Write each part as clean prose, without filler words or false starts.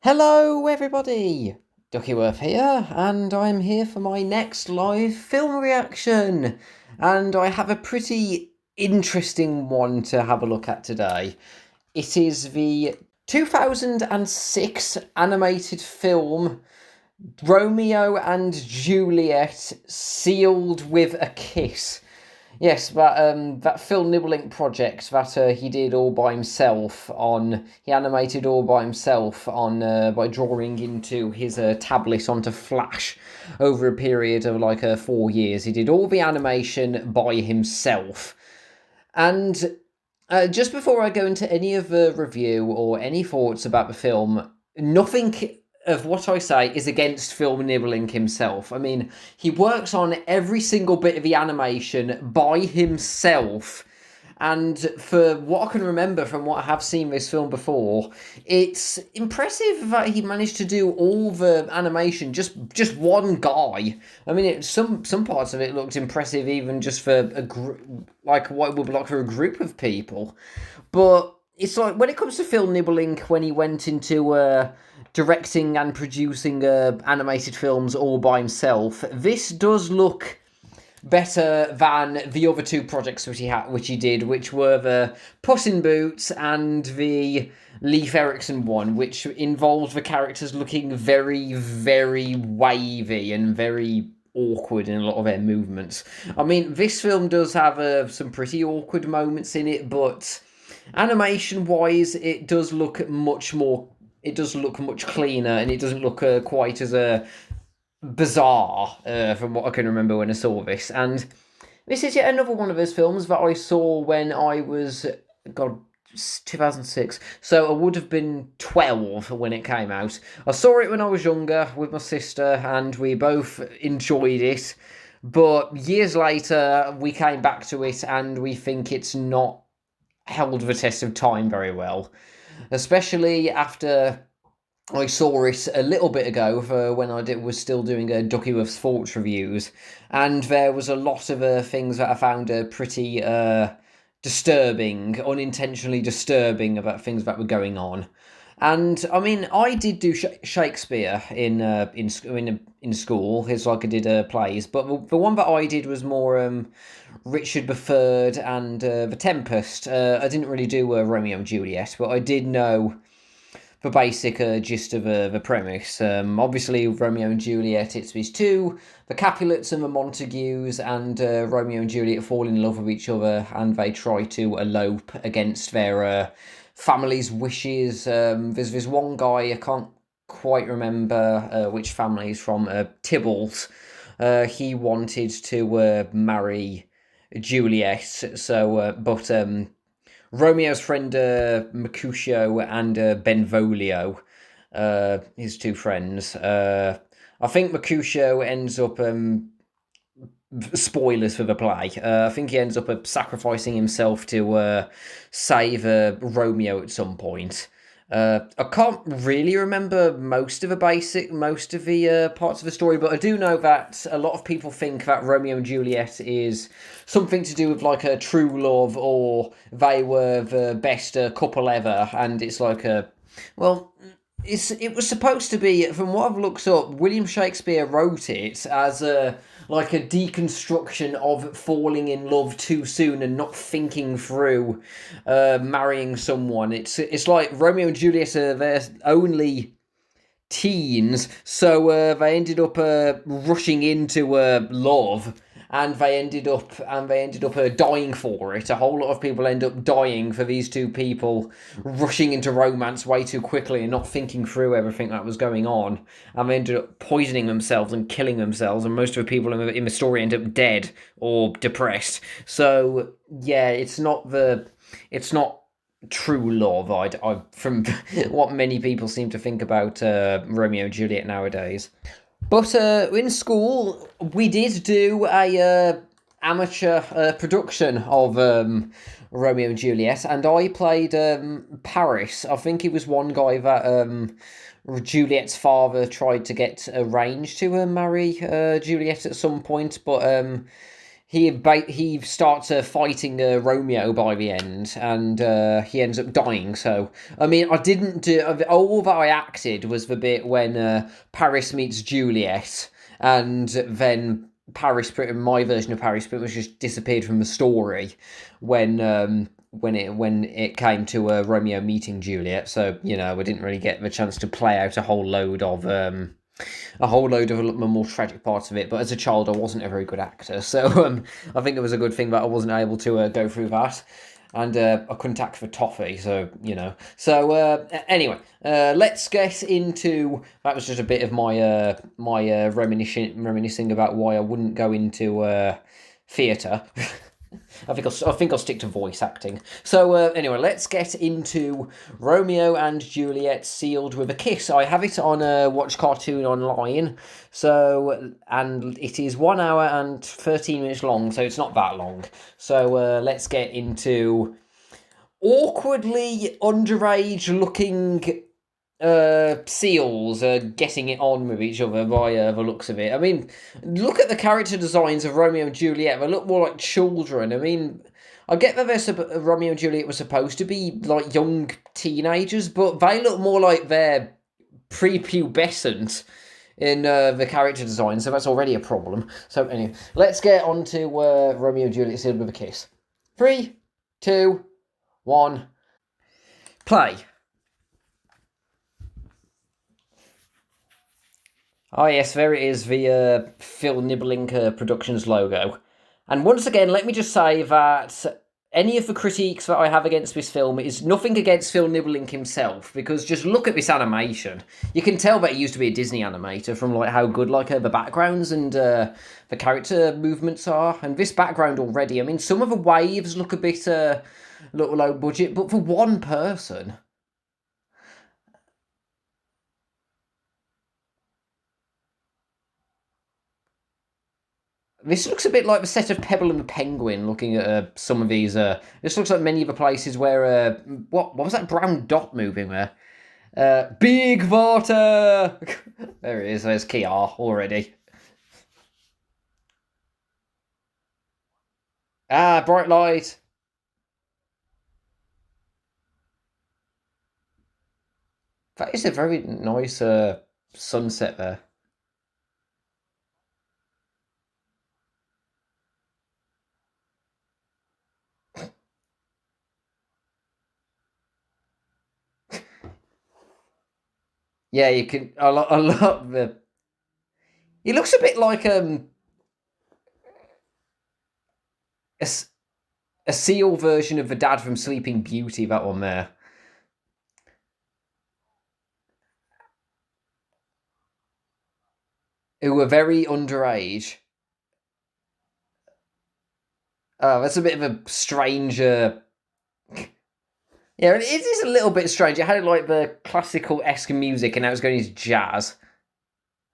Hello, everybody! Duckyworth here, and I'm here for my next live film reaction. And I have a pretty interesting one to have a look at today. It is the 2006 animated film Romeo and Juliet Sealed with a Kiss. Yes, that Phil Nibbelink project that he did all by himself on, he animated all by himself on by drawing into his tablet onto Flash over a period of like 4 years. He did all the animation by himself, and just before I go into any of the review or any thoughts about the film, nothing of what I say is against Phil Nibbelink himself. I mean, he works on every single bit of the animation by himself. And for what I can remember from what I have seen this film before, it's impressive that he managed to do all the animation just one guy. I mean, some parts of it looked impressive even just for like what would be like for a group of people. But it's like when it comes to Phil Nibbelink, when he went into directing and producing animated films all by himself, this does look better than the other two projects which he did, which were the Puss in Boots and the Leif Erikson one, which involved the characters looking very, very wavy and very awkward in a lot of their movements. I mean, this film does have some pretty awkward moments in it, but animation-wise, it does look much more. It does look much cleaner, and it doesn't look quite as bizarre from what I can remember when I saw this. And this is yet another one of those films that I saw when I was, God, 2006. So I would have been 12 when it came out. I saw it when I was younger with my sister, and we both enjoyed it. But years later, we came back to it, and we think it's not held the test of time very well. Especially after I saw it a little bit ago for when was still doing Duckyworth's Thoughts reviews, and there was a lot of things that I found pretty disturbing, unintentionally disturbing about things that were going on. And I mean, I did do Shakespeare in school. It's like I did plays, but the one that I did was more Richard III and The Tempest. I didn't really do Romeo and Juliet, but I did know the basic gist of the premise. Obviously, Romeo and Juliet, it's these two, the Capulets and the Montagues, and Romeo and Juliet fall in love with each other, and they try to elope against their family's wishes. There's this one guy, I can't quite remember which family he's from, Tybalt. He wanted to marry Juliet, so but Romeo's friend Mercutio and Benvolio, his two friends. I think Mercutio ends up spoilers for the play. I think he ends up sacrificing himself to save Romeo at some point. I can't really remember most of the parts of the story, but I do know that a lot of people think that Romeo and Juliet is something to do with like a true love, or they were the best couple ever, and it's like well, it was supposed to be, from what I've looked up, William Shakespeare wrote it as like a deconstruction of falling in love too soon and not thinking through marrying someone. It's like Romeo and Juliet are their only teens, so they ended up rushing into love, and they ended up dying for it. A whole lot of people end up dying for these two people rushing into romance way too quickly and not thinking through everything that was going on, and they ended up poisoning themselves and killing themselves, and most of the people in the story end up dead or depressed. So yeah, it's not true love, I from what many people seem to think about Romeo and Juliet nowadays. But in school, we did do a amateur production of Romeo and Juliet, and I played Paris. I think it was one guy that Juliet's father tried to get arranged to marry Juliet at some point, but he starts fighting Romeo by the end, and he ends up dying. So I mean, I didn't do all that I acted was the bit when Paris meets Juliet, and then my version of Paris pretty much just disappeared from the story when when it came to Romeo meeting Juliet. So I didn't really get the chance to play out a whole load of the more tragic parts of it. But as a child, I wasn't a very good actor, so I think it was a good thing that I wasn't able to go through that. And I couldn't act for toffee, so So anyway, let's get into. That was just a bit of my reminiscing about why I wouldn't go into theatre. I think I'll stick to voice acting. So anyway, let's get into Romeo and Juliet sealed with a kiss. I have it on Watch Cartoon Online. So and it is 1 hour and 13 minutes long. So it's not that long. So let's get into awkwardly underage looking seals getting it on with each other by the looks of it. I mean, look at the character designs of Romeo and Juliet. They look more like children. I mean, I get that Romeo and Juliet were supposed to be like young teenagers, but they look more like they're prepubescent in the character design, so that's already a problem. So anyway, let's get on to Romeo and Juliet sealed with a kiss. 3, 2, 1, play. Oh yes, there it is, the Phil Nibbelink Productions logo. And once again, let me just say that any of the critiques that I have against this film is nothing against Phil Nibbelink himself, because just look at this animation. You can tell that he used to be a Disney animator from like how good the backgrounds and the character movements are. And this background already, I mean, some of the waves look a bit low budget, but for one person. This looks a bit like the set of Pebble and the Penguin, looking at some of these. This looks like many of the places where... what was that brown dot moving there? Big water! There it is, there's Kiar already. Ah, bright light. That is a very nice sunset there. Yeah, you can... I love the... He looks a bit like a, a seal version of the dad from Sleeping Beauty, that one there. Who were very underage. Oh, that's a bit of a strange... yeah, it is a little bit strange. It had like the classical-esque music, and now it's going into jazz.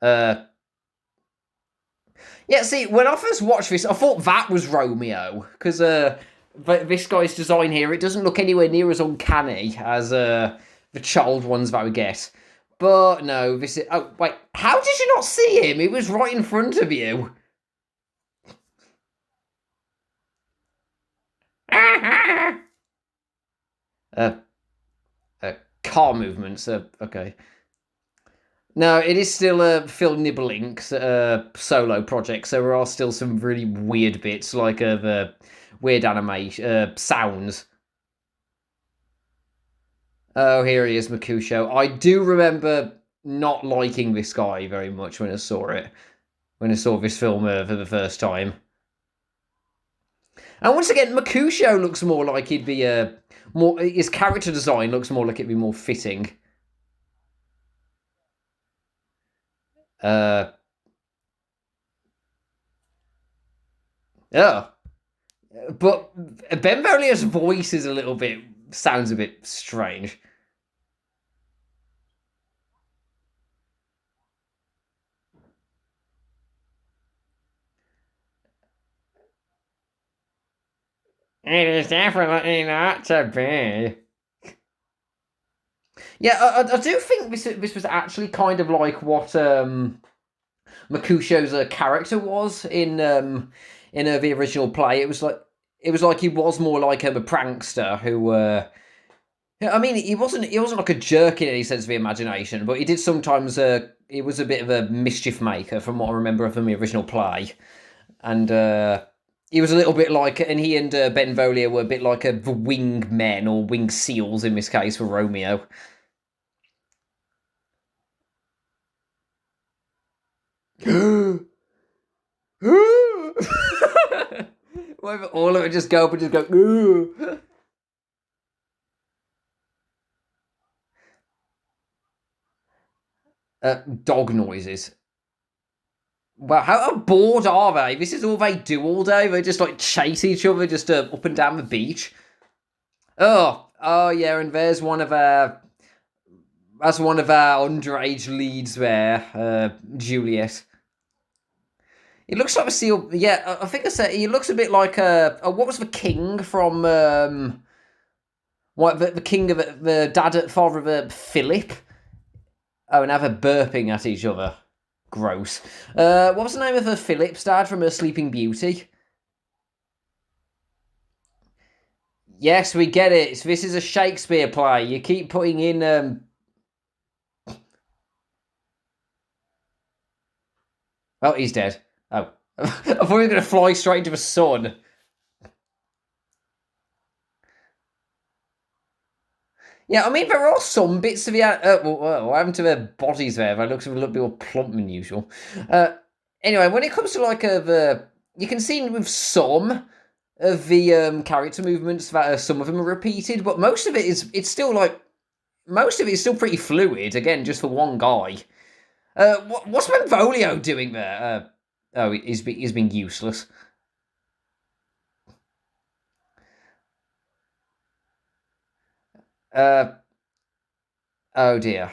Yeah, see, when I first watched this, I thought that was Romeo, because this guy's design here, it doesn't look anywhere near as uncanny as the child ones that we get. But no, this is... Oh, wait, how did you not see him? He was right in front of you. uh, car movements, okay. No, it is still a Phil Nibbelink's solo project, so there are still some really weird bits, like the weird animation sounds. Oh, here he is, Makusho. I do remember not liking this guy very much when I saw it, when I saw this film for the first time. And once again, Makusho looks more like he'd be more. His character design looks more like it'd be more fitting. Uh, yeah, but Ben Verlier's voice is a little bit sounds a bit strange. It is definitely not to be. Yeah, I do think this was actually kind of like what Makusho's character was the original play. It was like he was more like a prankster who. I mean, he wasn't like a jerk in any sense of the imagination, but he did sometimes. He was a bit of a mischief maker, from what I remember from the original play, and he was a little bit like, and he and Benvolio were a bit like the winged men or winged seals in this case for Romeo. Whether all of it just go up and just go. Dog noises. Well, how bored are they? This is all they do all day. They just like chase each other just up and down the beach. Oh yeah, and that's one of our underage leads there, Juliet. He looks like a seal. Yeah, I think I said he looks a bit like what was the king from what the king of the dad father of Philip? Oh, and now they're burping at each other. Gross. What was the name of the Philip's dad from Sleeping Beauty? Yes, we get it. This is a Shakespeare play. You keep putting in. Oh, he's dead. Oh, I thought he was going to fly straight into the sun. Yeah, I mean, there are some bits of the. What happened to their bodies there? They look a little bit more plump than usual. Anyway, when it comes to like you can see with some of the character movements that some of them are repeated, but most of it is it's still like most of it is still pretty fluid. Again, just for one guy. What's Benvolio doing there? He's being useless. Uh, oh dear.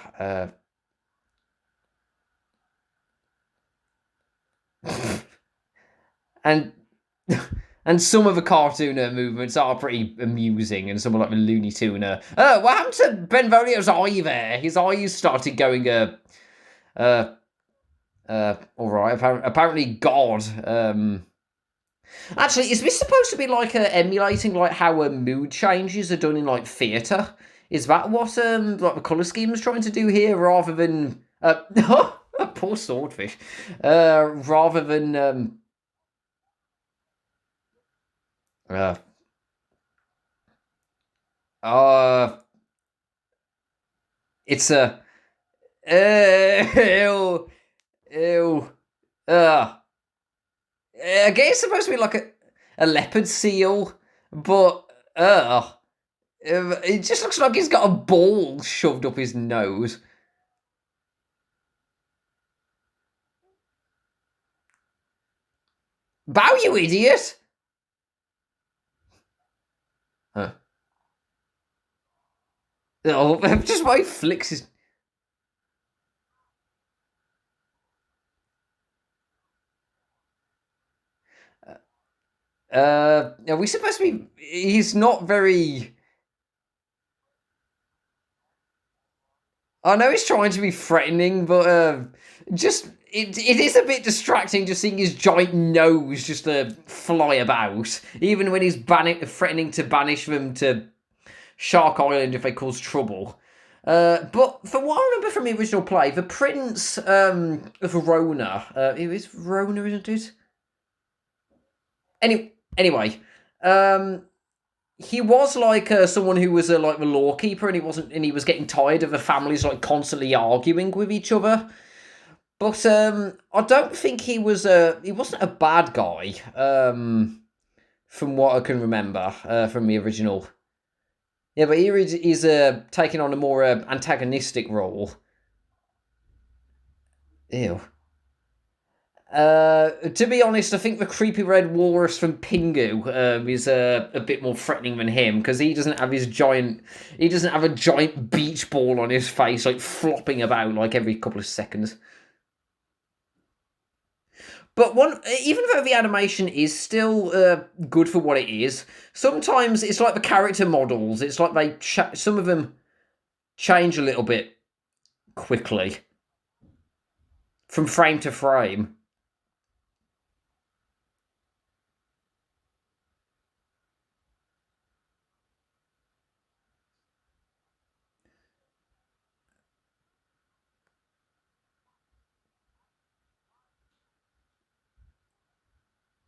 And and some of the cartoon movements are pretty amusing, and some are like the Looney Tune. What happened to Benvolio's eye there? His eyes started going. All right. Apparently, God. Actually, is this supposed to be like emulating like how mood changes are done in like theatre? Is that what like the colour scheme is trying to do here, rather than poor swordfish, rather than uh, uh it's a ew ew I guess it's supposed to be like a leopard seal, but it just looks like he's got a ball shoved up his nose. Bow, you idiot! Huh. Oh, just why he flicks his. Are we supposed to be? He's not very. I know he's trying to be threatening, but just it is a bit distracting just seeing his giant nose just fly about, even when he's threatening to banish them to Shark Island if they cause trouble. But from what I remember from the original play, the Prince of Verona, it is Verona, isn't it? Anyway, he was like someone who was like the lawkeeper, and he was getting tired of the families like constantly arguing with each other. But I don't think he wasn't a bad guy. From what I can remember from the original. Yeah, but here he's taking on a more antagonistic role. Ew. To be honest, I think the creepy red walrus from Pingu is a bit more threatening than him, because he doesn't have a giant beach ball on his face like flopping about like every couple of seconds. But even though the animation is still good for what it is, sometimes it's like the character models. It's like some of them change a little bit quickly from frame to frame.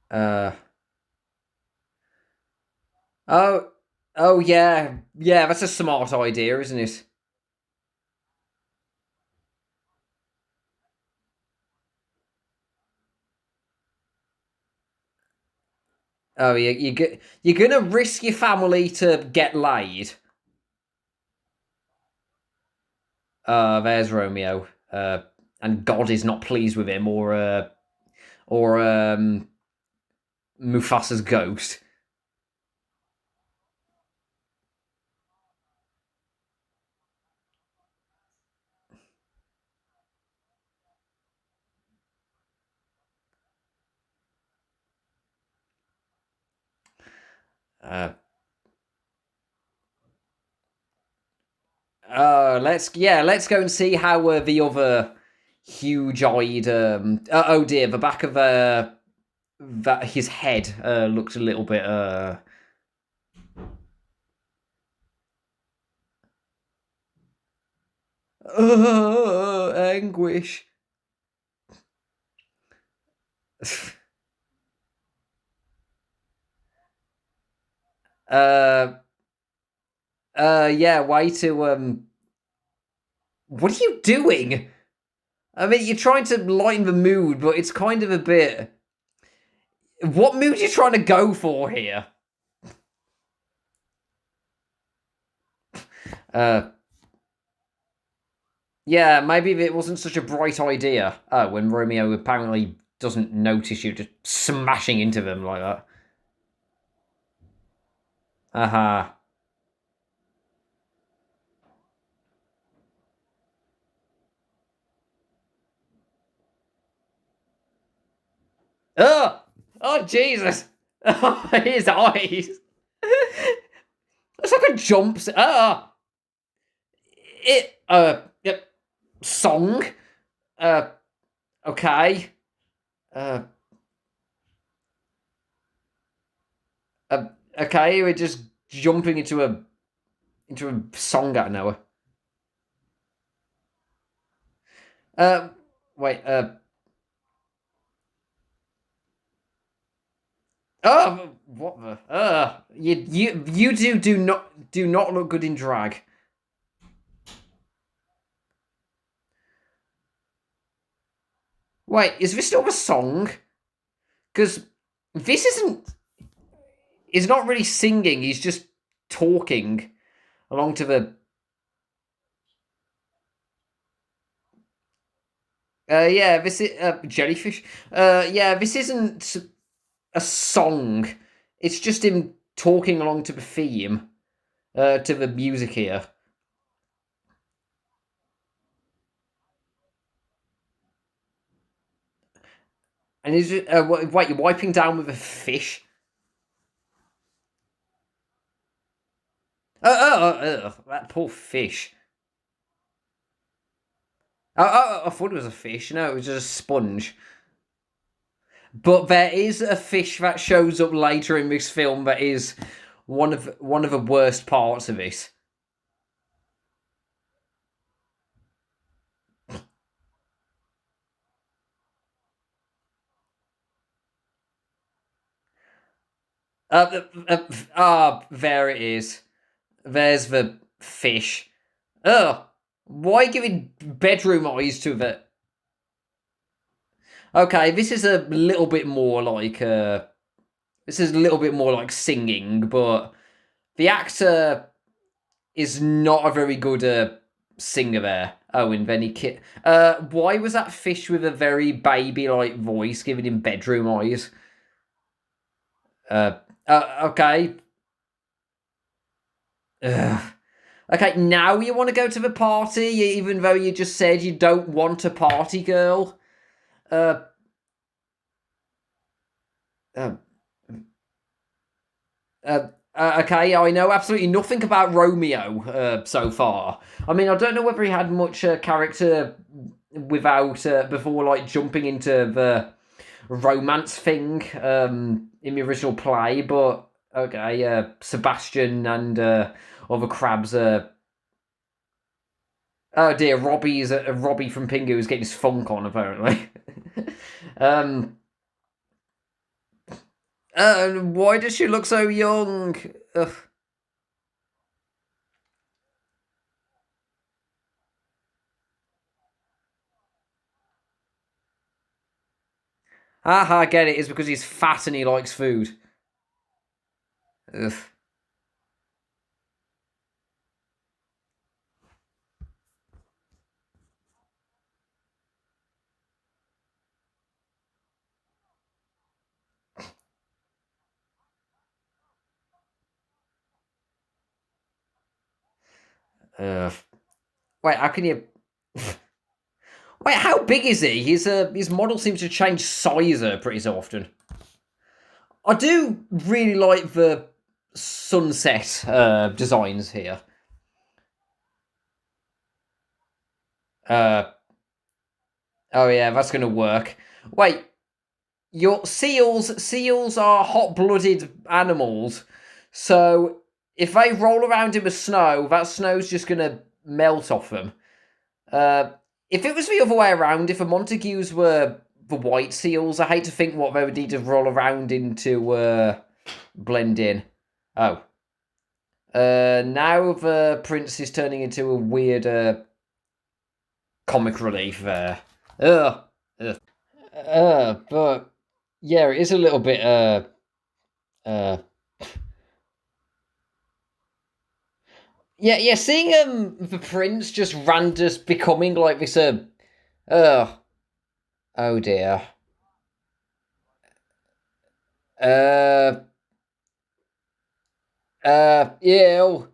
Uh, oh, oh yeah, yeah. That's a smart idea, isn't it? Oh, you're gonna risk your family to get laid. There's Romeo. And God is not pleased with him, or Mufasa's ghost. Uh, let's go and see how the other huge-eyed. Oh dear, the back of that his head looks a little bit anguish. uh, yeah, way to What are you doing? I mean, you're trying to lighten the mood, but it's kind of a bit. What mood are you trying to go for here? Uh, yeah, maybe it wasn't such a bright idea. Oh, when Romeo apparently doesn't notice you just smashing into them like that. Aha. Oh! Oh, Jesus! Oh, his eyes! It's like a jump. Yep. Song. Uh, okay. Uh, uh, okay, we're just jumping into a song out of nowhere. Uh, wait. Oh, what the? You do not look good in drag. Wait, is this still a song? Because this isn't. He's not really singing. He's just talking along to the. Yeah, this is jellyfish. Yeah, this isn't a song. It's just him talking along to the theme, to the music here. And he's wait, you're wiping down with a fish? That poor fish. I thought it was a fish. No, it was just a sponge. But there is a fish that shows up later in this film that is one of the worst parts of it. There it is. There's the fish. Ugh. Why giving bedroom eyes to the? Okay, this is a little bit more like this is a little bit more like singing, but the actor is not a very good singer there. Oh, and then he why was that fish with a very baby-like voice giving him bedroom eyes? Okay. Ugh. Okay, now you want to go to the party, even though you just said you don't want a party girl. Uh, uh, okay, I know absolutely nothing about Romeo so far. I mean, I don't know whether he had much character without before like jumping into the romance thing in the original play, but okay, Sebastian and other crabs. Oh dear, Robbie from Pingu is getting his funk on apparently. um, Why does she look so young? Ugh. Haha, get it. It's because he's fat and he likes food. Ugh. Ugh. Wait, how can you? Wait, how big is he? His model seems to change size pretty so often. I do really like the sunset designs here. Uh, oh yeah, that's gonna work. Wait, your seals are hot-blooded animals, so if they roll around in the snow, that snow's just gonna melt off them. Uh, if it was the other way around, if the Montagues were the white seals, I hate to think what they would need to roll around into blend in. Oh. Now the prince is turning into a weird comic relief there. Ugh. Ugh. But yeah, it is a little bit uh yeah, seeing the prince just becoming like this uh oh dear. Uh ew.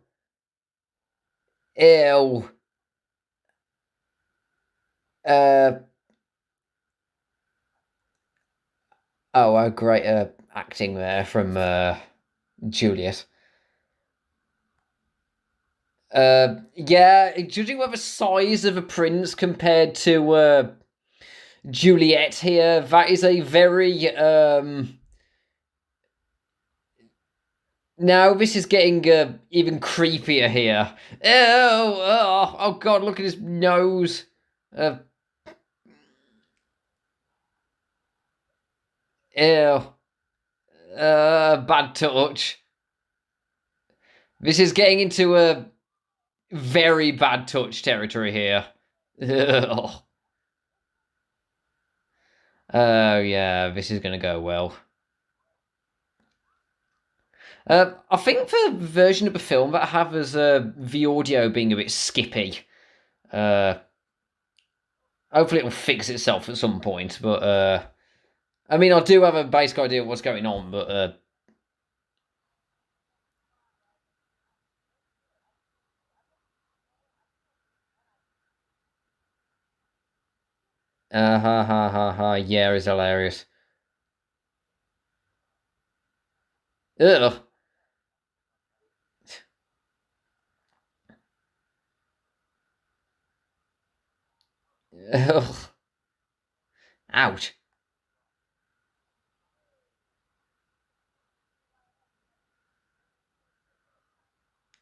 Ew. Uh great acting there from Juliet. Yeah, judging by the size of a prince compared to Juliet here, that is a very now this is getting even creepier here. Oh god, look at his nose. Uh, ew. Bad touch. This is getting into a very bad touch territory here. Ugh. Oh yeah, this is gonna go well. I think the version of the film that I have is the audio being a bit skippy. Uh, Hopefully it'll fix itself at some point. But I mean, I do have a basic idea of what's going on. But ha ha ha ha, yeah, is hilarious. Ugh. Ugh. Ouch.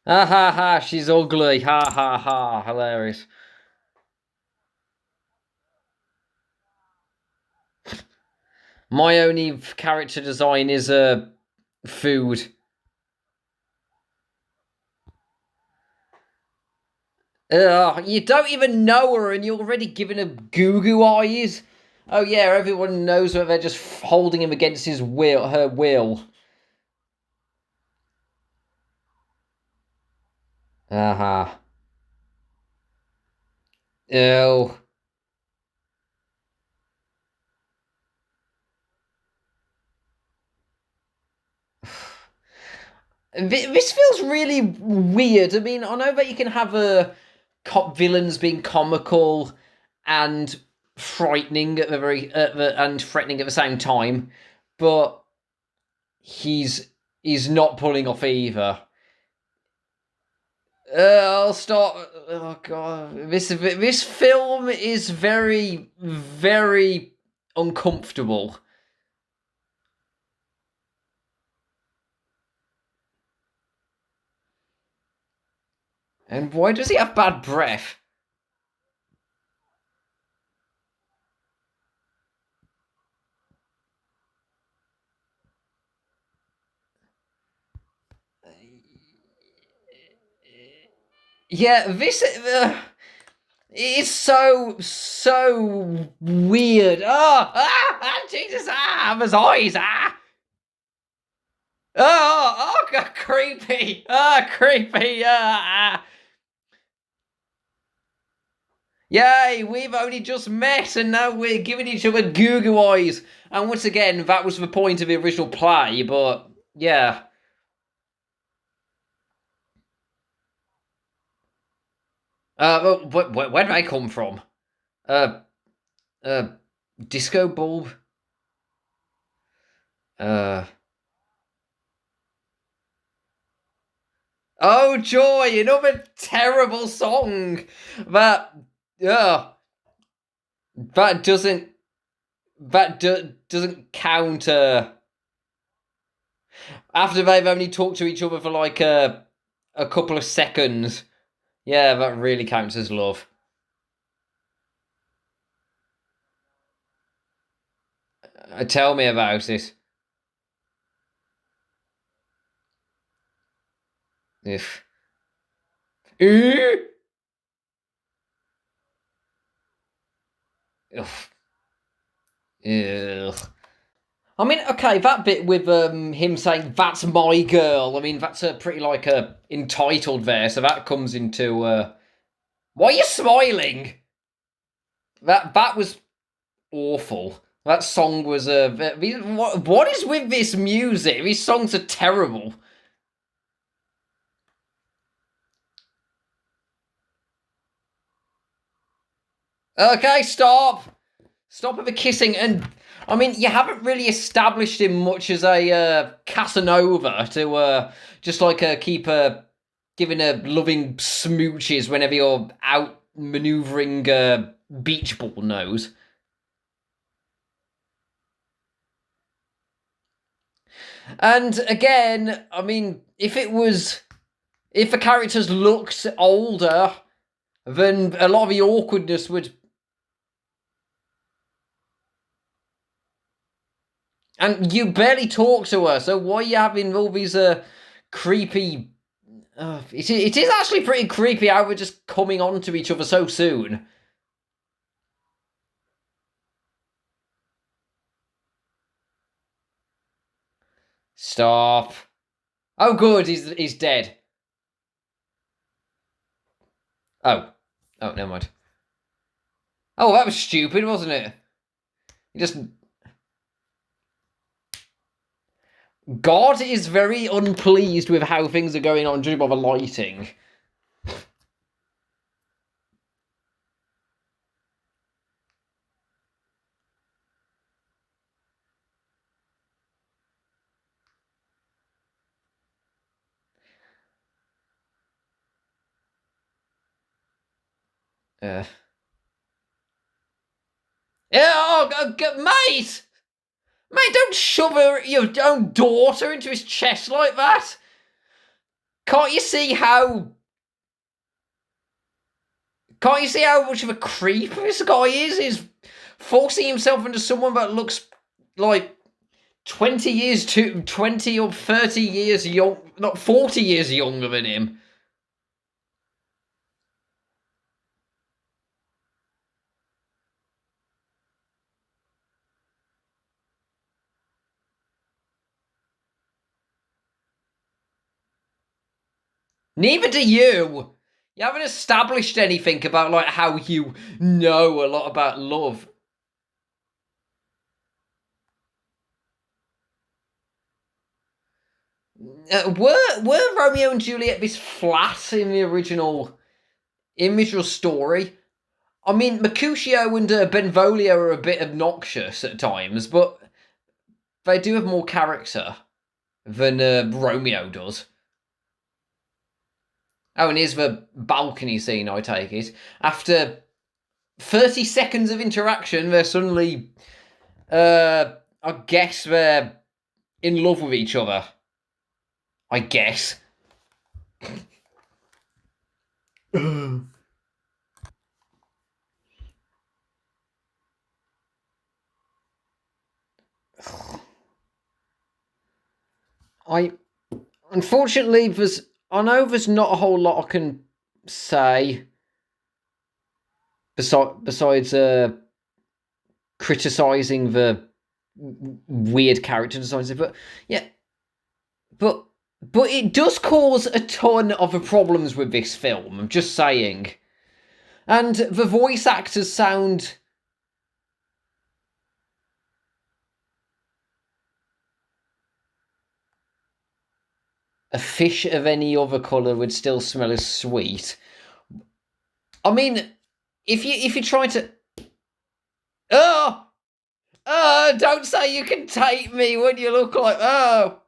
Ha ha ha, she's ugly. Ha ha ha, hilarious. My only character design is food. Ugh, you don't even know her and you're already giving her goo goo eyes. Oh yeah, everyone knows that they're just holding him against his will, her will. Aha. Ew. This feels really weird. I mean, I know that you can have cop villains being comical and frightening and threatening at the same time, but he's he's not pulling off either. I'll start. Oh god, this film is very very uncomfortable. And why does he have bad breath? Yeah, this is so weird. Jesus! His eyes! Creepy! Creepy! Yay, we've only just met and now we're giving each other goo eyes. And once again, that was the point of the original play, but yeah. Where did I come from? Uh, uh, Disco Bulb? Uh, oh joy, another terrible song! That, uh, that doesn't, doesn't count, after they've only talked to each other for like, a couple of seconds. Yeah, that really counts as love. Tell me about it. If. Ugh. Ugh. I mean, okay, that bit with him saying "that's my girl." I mean, that's a pretty like a entitled there, so that comes into. Why are you smiling? That was awful. That song was what is with this music? These songs are terrible. Okay, stop. Stop with the kissing. And I mean, you haven't really established him much as a Casanova to just like keep giving loving smooches whenever you're out maneuvering beach ball nose. And again, I mean, if the characters looked older, then a lot of the awkwardness would. And you barely talk to her, so why are you having all these creepy? It is actually pretty creepy how we're just coming on to each other so soon. Stop. Oh, good, he's dead. Oh, never mind. Oh, that was stupid, wasn't it? You just. God is very unpleased with how things are going on due to the lighting. Uh. Yeah, mate! Mate, don't shove your own daughter into his chest like that! Can't you see how... Can't you see how much of a creep this guy is? He's forcing himself into someone that looks like 20 or 30 years young, not 40 years younger than him. Neither do you. You haven't established anything about like how you know a lot about love. Were Romeo and Juliet this flat in the original story? I mean, Mercutio and Benvolio are a bit obnoxious at times, but they do have more character than Romeo does. Oh, and here's the balcony scene, I take it. After 30 seconds of interaction, they're suddenly, I guess they're in love with each other. I guess. I Unfortunately, I know there's not a whole lot I can say besides criticizing the weird character designs, but yeah, but it does cause a ton of the problems with this film. I'm just saying, and the voice actors sound. A fish of any other colour would still smell as sweet. I mean, if you try to, oh, don't say you can take me when you look like, oh,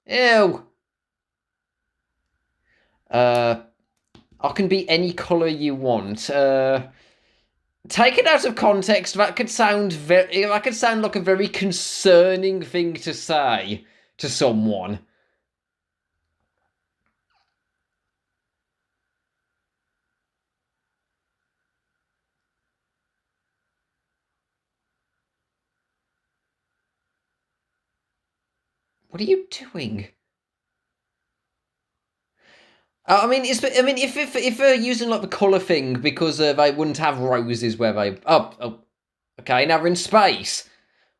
ew. I can be any colour you want. Taken out of context, that could sound like a very concerning thing to say to someone. What are you doing? I mean, if they're using like the color thing because they wouldn't have roses where they. Oh, okay. Now they're in space.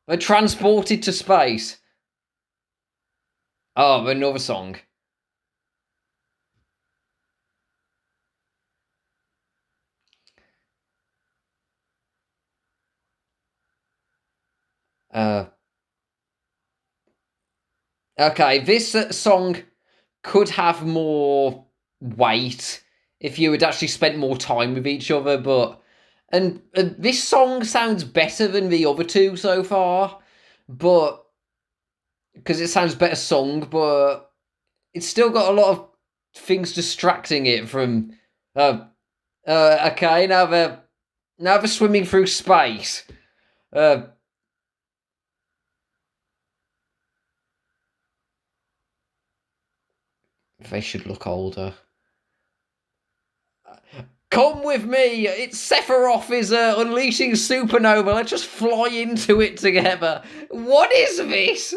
They're transported to space. Oh, another song. Uh, okay. This song could have more weight if you had actually spent more time with each other, but and this song sounds better than the other two so far, but because it sounds better sung, but it's still got a lot of things distracting it from. Uh, okay, now they're swimming through space. Uh, they should look older. Come with me. It's Sephiroth is unleashing supernova. Let's just fly into it together. What is this?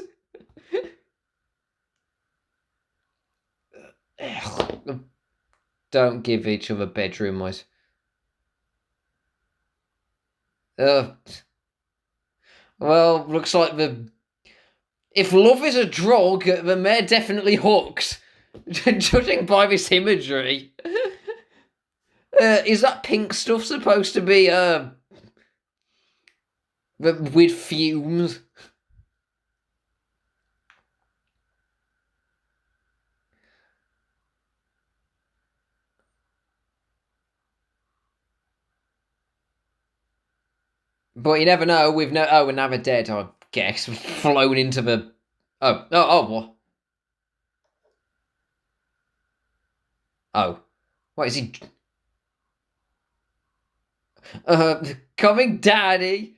Don't give each other bedroom wise. Uh, well, looks like if love is a drug, then they're definitely hooked. Judging by this imagery. Is that pink stuff supposed to be with fumes? But you never know. We've no. Oh, and now they're dead. I guess flown into the. Oh, what? Oh, what is he? Coming, Daddy.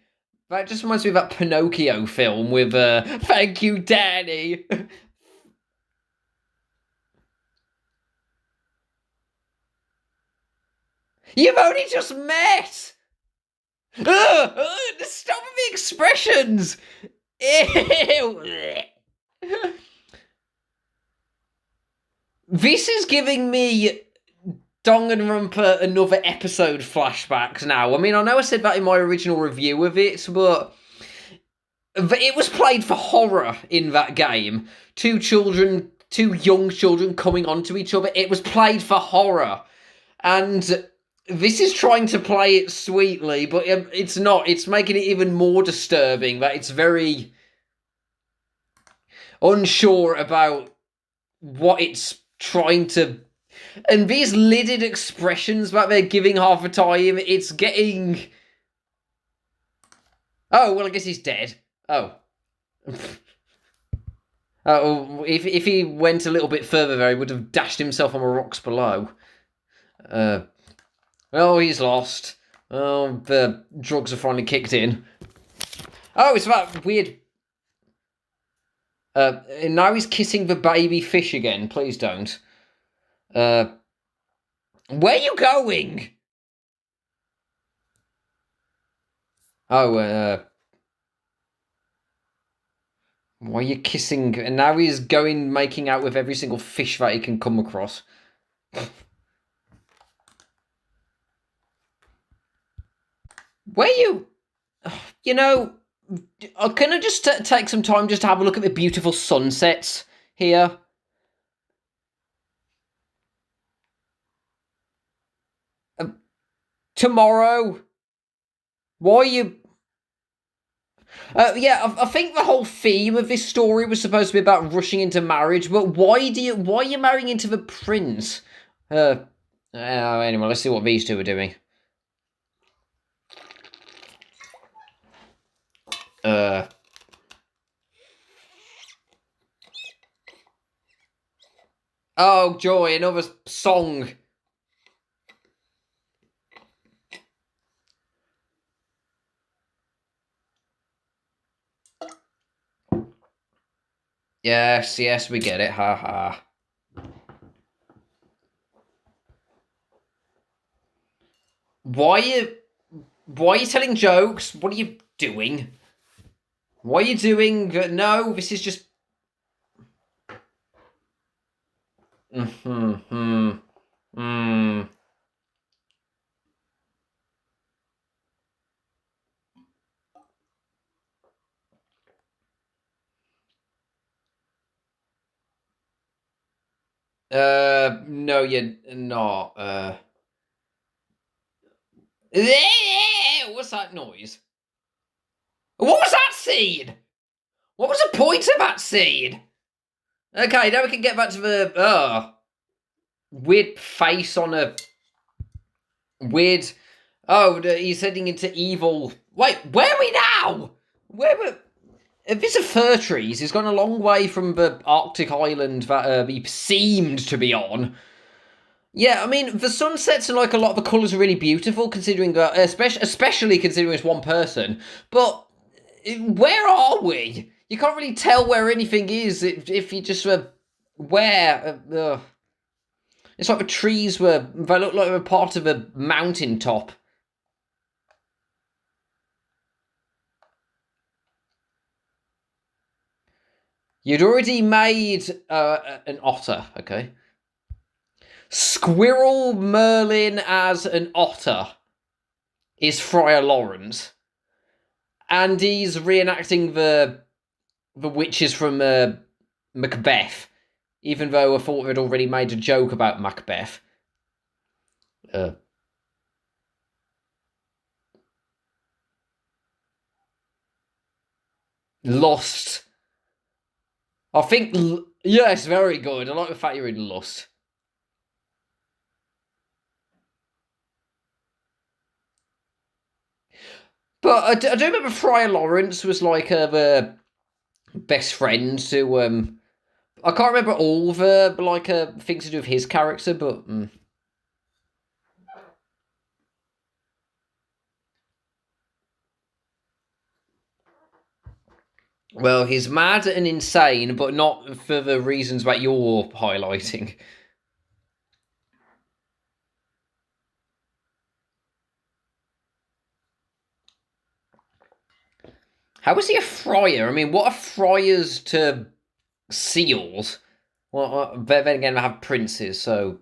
That just reminds me of that Pinocchio film with "Thank you, Daddy." You've only just met. Stop with the expressions. Ew. This is giving me Danganronpa another episode flashbacks now. I mean, I know I said that in my original review of it, but it was played for horror in that game. Two young children coming onto each other. It was played for horror. And this is trying to play it sweetly, but it's not. It's making it even more disturbing that it's very unsure about what it's trying to. And these lidded expressions that they're giving half the time, it's getting. Oh, well, I guess he's dead. Oh. Oh, if he went a little bit further there, he would have dashed himself on the rocks below. Oh, he's lost. Oh, the drugs have finally kicked in. Oh, it's that weird. And now he's kissing the baby fish again. Please don't. Where are you going? Oh, Why are you kissing? And now he's making out with every single fish that he can come across. Where you... You know, can I just take some time just to have a look at the beautiful sunsets here? Tomorrow? Why are you... yeah, I think the whole theme of this story was supposed to be about rushing into marriage, but why are you marrying into the prince? Anyway, let's see what these two are doing. Oh, joy, another song. Yes, we get it, ha. Why are you telling jokes? What are you doing? What are you doing? No, this is just... No, you're not. What's that noise? What was that scene? What was the point of that scene? Okay, now we can get back to the weird face on a weird... Oh, he's heading into evil... Wait, where are we now? Where were... If it's a fir trees, he's gone a long way from the Arctic island that he seemed to be on. Yeah, I mean, the sunsets and like a lot of the colours are really beautiful, considering that, especially considering it's one person. But where are we? You can't really tell where anything is if you just where. It's like the trees they look like they were part of a mountain top. You'd already made an otter, okay? Squirrel Merlin as an otter is Friar Lawrence. And he's reenacting the witches from Macbeth, even though I thought they'd already made a joke about Macbeth. Lost. I think... Yes, very good. I like the fact you're in Lust. But I do remember Friar Lawrence was like the best friend to... I can't remember all the like things to do with his character, but... Well, he's mad and insane, but not for the reasons that you're highlighting. How is he a friar? I mean, what are friars to seals? Well, then again, I have princes, so...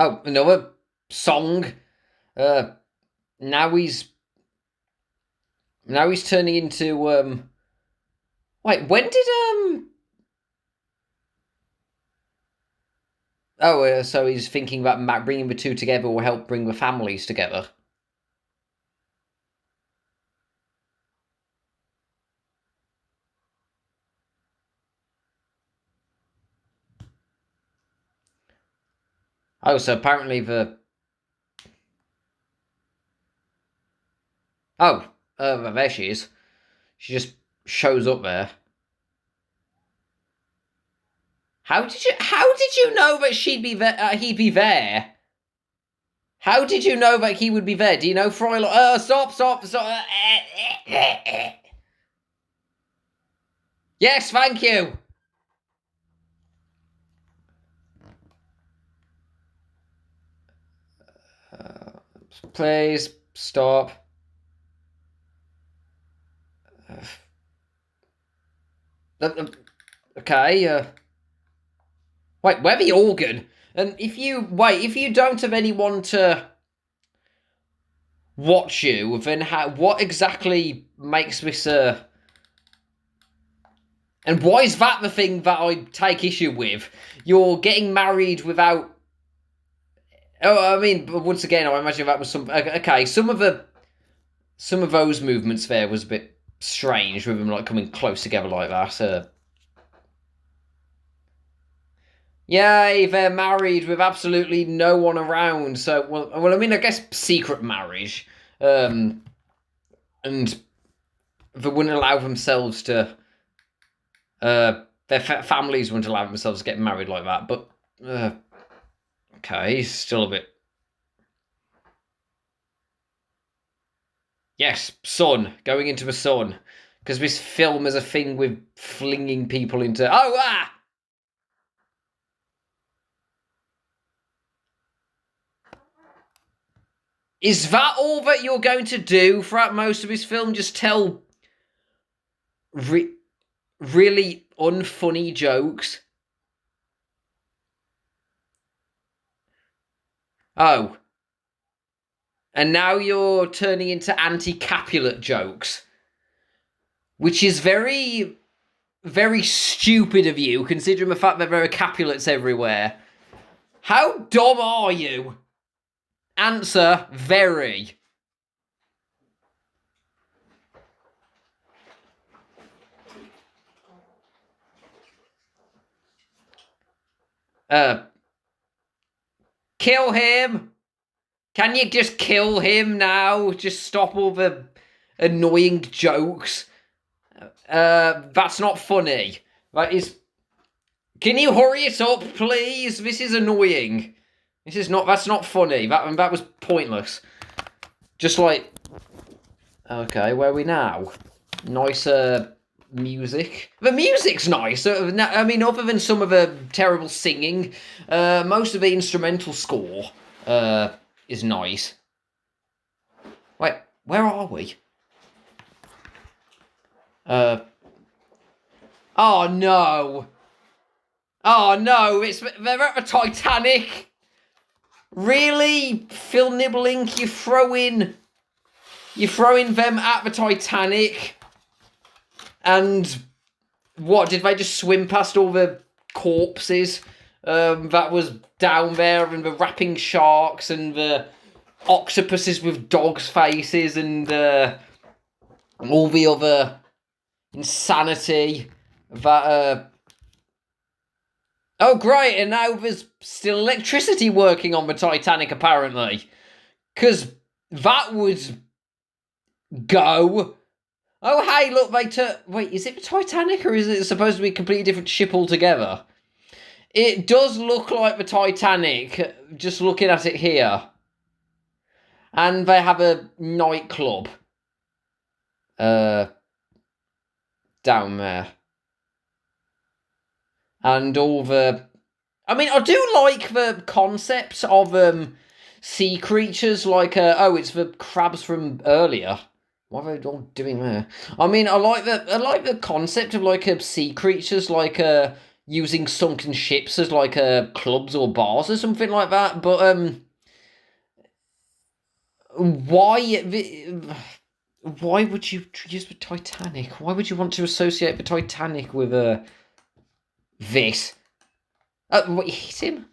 Oh, another song. Now he's turning into Wait, when did Oh, so he's thinking about bringing the two together will help bring the families together. Oh, so apparently the... Oh, there she is. She just shows up there. How did you know that she'd be there? He'd be there. How did you know that he would be there? Do you know Frylock? Stop. Yes, thank you. Please stop. Okay. Wait, where's the organ? And if you don't have anyone to watch you, then what exactly makes this and why is that the thing that I take issue with? You're getting married without. Oh, I mean, once again, I imagine that was some. Okay, some of those movements there was a bit strange with them like coming close together like that. Yay, they're married with absolutely no one around. So, well, I mean, I guess secret marriage, and they wouldn't allow themselves to. Their families wouldn't allow themselves to get married like that. But okay, still a bit. Yes, sun going into the sun, because this film is a thing with flinging people into. Oh ah! Is that all that you're going to do throughout most of this film? Just tell really unfunny jokes? Oh. And now you're turning into anti-Capulet jokes. Which is very, very stupid of you, considering the fact that there are Capulets everywhere. How dumb are you? Answer, very. Kill him! Can you just kill him now? Just stop all the annoying jokes. That's not funny. That is... Can you hurry it up, please? This is annoying. That's not funny. That was pointless. Just like... Okay, where are we now? Nicer music. The music's nice. I mean, other than some of the terrible singing, most of the instrumental score is nice. Wait, where are we? Oh no! Oh no! They're at the Titanic. Really, Phil Nibbelink? You're throwing them at the Titanic, and what did they just swim past all the corpses that was down there, and the rapping sharks and the octopuses with dogs' faces and all the other insanity that oh great, and now there's still electricity working on the Titanic apparently, because that would go. Oh hey, look, wait, is it the Titanic or is it supposed to be a completely different ship altogether? It does look like the Titanic, just looking at it here. And they have a nightclub down there. And all the... I mean, I do like the concepts of sea creatures, like... oh, it's the crabs from earlier. What are they all doing there? I mean, I like the concept of, like, sea creatures, like, using sunken ships as, like, clubs or bars or something like that, but, why would you use the Titanic? Why would you want to associate the Titanic with this? What, you hit him?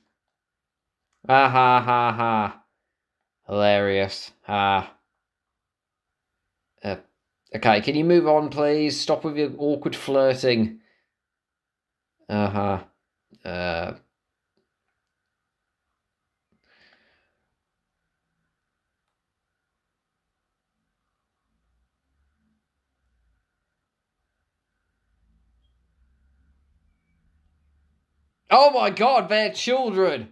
Ah ha ha ha. Hilarious. Okay, can you move on, please? Stop with your awkward flirting. Oh my god, they're children!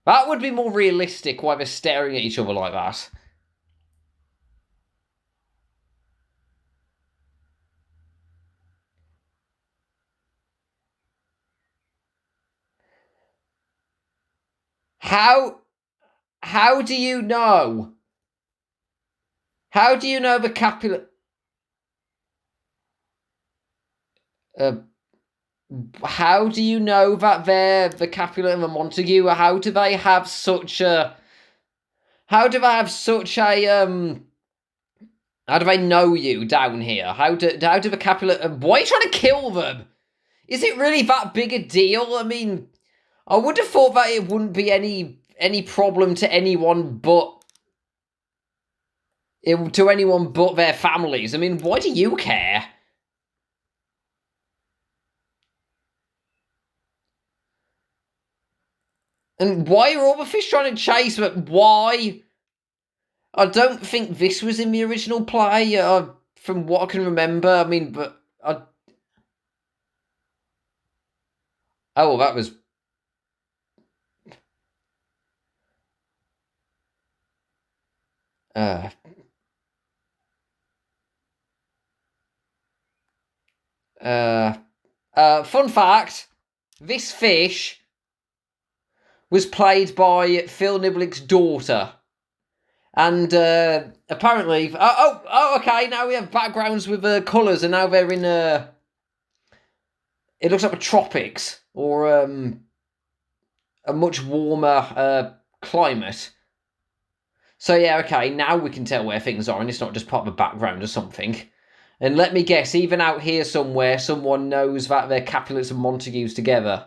That would be more realistic, why they're staring at each other like that. How do you know? How do you know the Capulet? How do you know that they're the Capulet and the Montague? How do they have such a? How do they have such a? How do they know you down here? How do the Capulet? Why are you trying to kill them? Is it really that big a deal? I mean, I would have thought that it wouldn't be any problem to anyone but their families. I mean, why do you care? And why are all the fish trying to chase them? Why? I don't think this was in the original play, from what I can remember. I mean, but oh, that was. Uh, Fun fact: this fish was played by Phil Nibbelink's daughter. And apparently, okay. Now we have backgrounds with colours, and now they're in it looks like the tropics or a much warmer climate. So yeah, okay. Now we can tell where things are, and it's not just part of the background or something. And let me guess, even out here somewhere, someone knows that they're Capulets and Montagues together.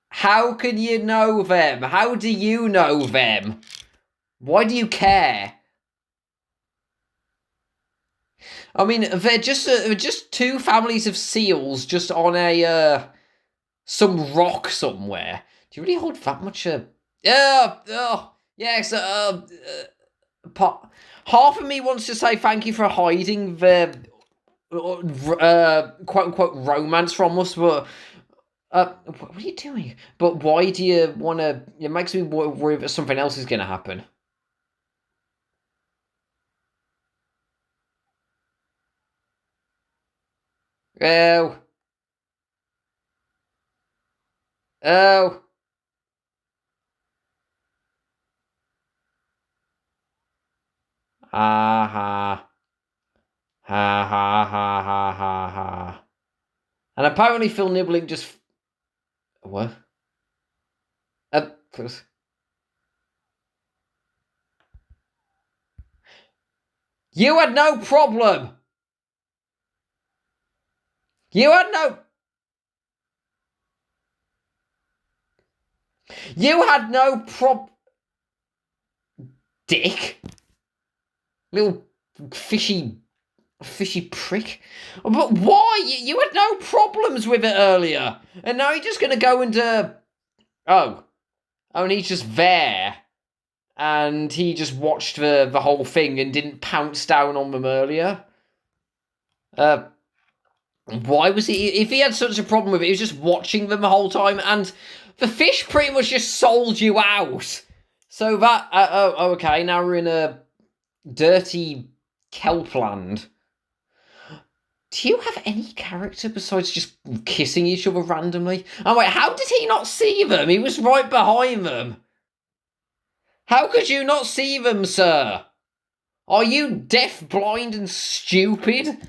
How can you know them? How do you know them? Why do you care? I mean, they're just two families of seals just on a some rock somewhere. Do you really hold that much? Yes. Half of me wants to say thank you for hiding the quote unquote romance from us, but what are you doing? But why do you want to? It makes me worry that something else is going to happen. Oh, oh. Ha ha. Ha ha ha ha ha ha. And apparently Phil Nibbelink just... What? Uh, you had no problem! You had no... You had no Dick. Little fishy prick. But why? You had no problems with it earlier. And now you're just going to go into... Oh, and he's just there. And he just watched the whole thing and didn't pounce down on them earlier. Why was he... If he had such a problem with it, he was just watching them the whole time. And the fish pretty much just sold you out. So that... okay, now we're in a dirty kelpland. Do you have any character besides just kissing each other randomly? Oh, wait, how did he not see them? He was right behind them. How could you not see them, sir? Are you deaf, blind, and stupid?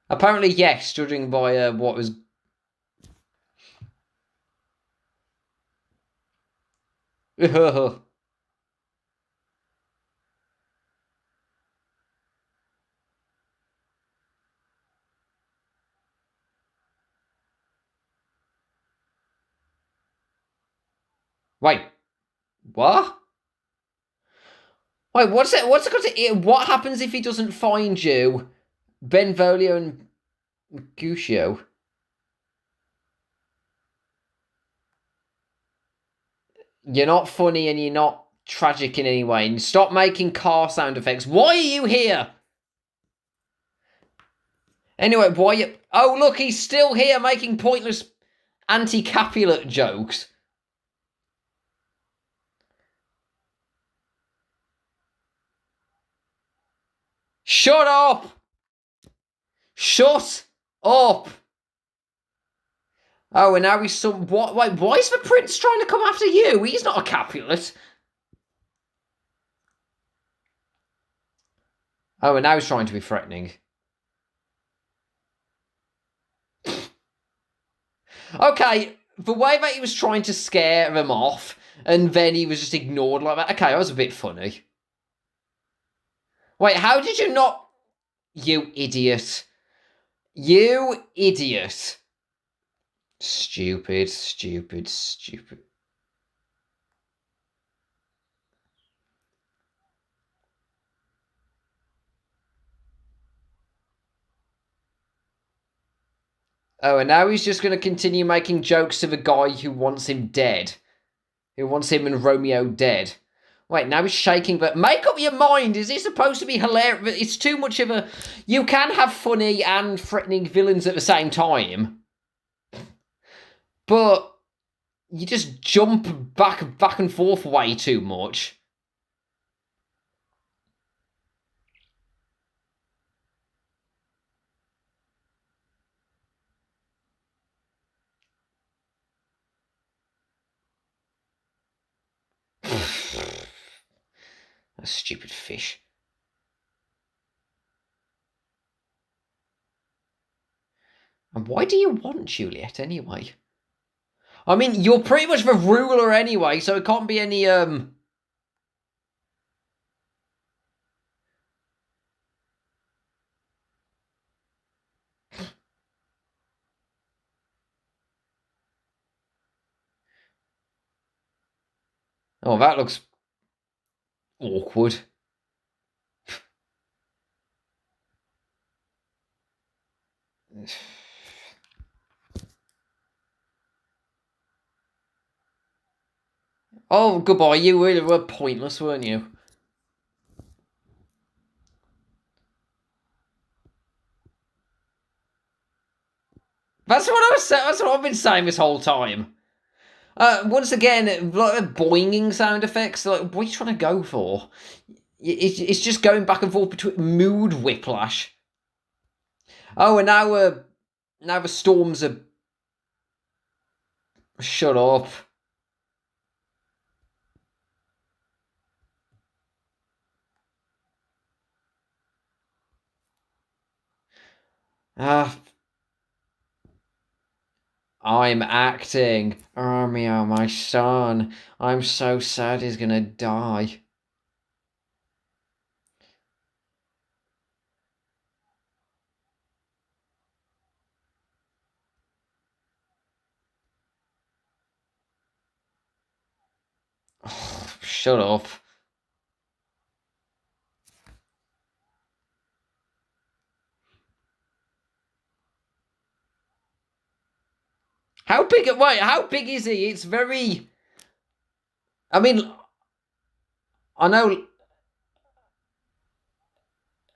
Apparently, yes, judging by what was... Wait, what? Wait, what's it? What's it got to? What happens if he doesn't find you, Benvolio and Mercutio? You're not funny and you're not tragic in any way. And stop making car sound effects. Why are you here? Anyway, why are you... Oh, look, he's still here making pointless anti-Capulet jokes. Shut up! Shut up. Oh, and now he's some... What? Wait, why is the prince trying to come after you? He's not a Capulet. Oh, and now he's trying to be threatening. Okay, the way that he was trying to scare them off, and then he was just ignored like that. Okay, that was a bit funny. Wait, how did you not... You idiot. You idiot. Stupid, stupid, stupid. Oh, and now he's just going to continue making jokes to the guy who wants him dead. Who wants him and Romeo dead. Wait, now he's shaking, but make up your mind. Is it supposed to be hilarious? It's too much of a... You can have funny and threatening villains at the same time. But you just jump back and forth way too much. A stupid fish. And why do you want Juliet anyway? I mean, you're pretty much the ruler anyway, so it can't be any, Oh, that looks awkward. Oh, goodbye. You really were pointless, weren't you? That's what I was saying. That's what I've been saying this whole time. Once again, like boinging sound effects. Like, what are you trying to go for? It's just going back and forth between mood whiplash. Oh, and now the storms are... Shut up. I'm acting. Romeo, my son. I'm so sad he's gonna die. Oh, shut up. How big? Wait, how big is he? It's very... I mean, I know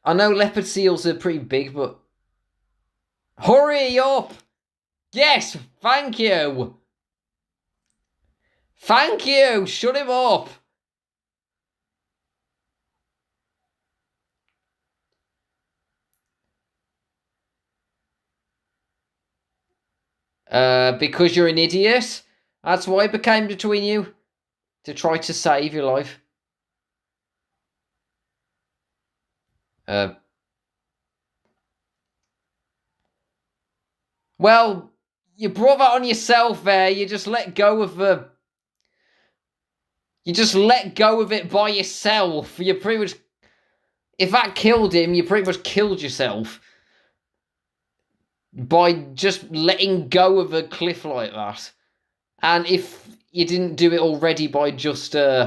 leopard seals are pretty big, but... Hurry up! Yes, thank you! Thank you! Shut him up! Because you're an idiot? That's why it became between you? To try to save your life? Well, you brought that on yourself there. You just let go of the... You just let go of it by yourself. You pretty much... If that killed him, you pretty much killed yourself. By just letting go of a cliff like that. And if you didn't do it already by just making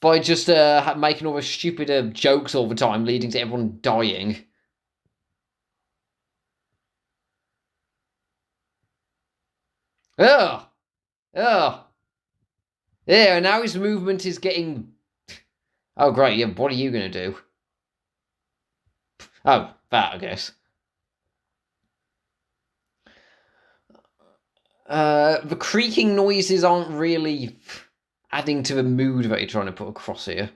all the stupid jokes all the time, leading to everyone dying. Ugh! Ugh! Yeah, and now his movement is getting... Oh, great, yeah, what are you going to do? Oh, that, I guess. The creaking noises aren't really adding to the mood that you're trying to put across here.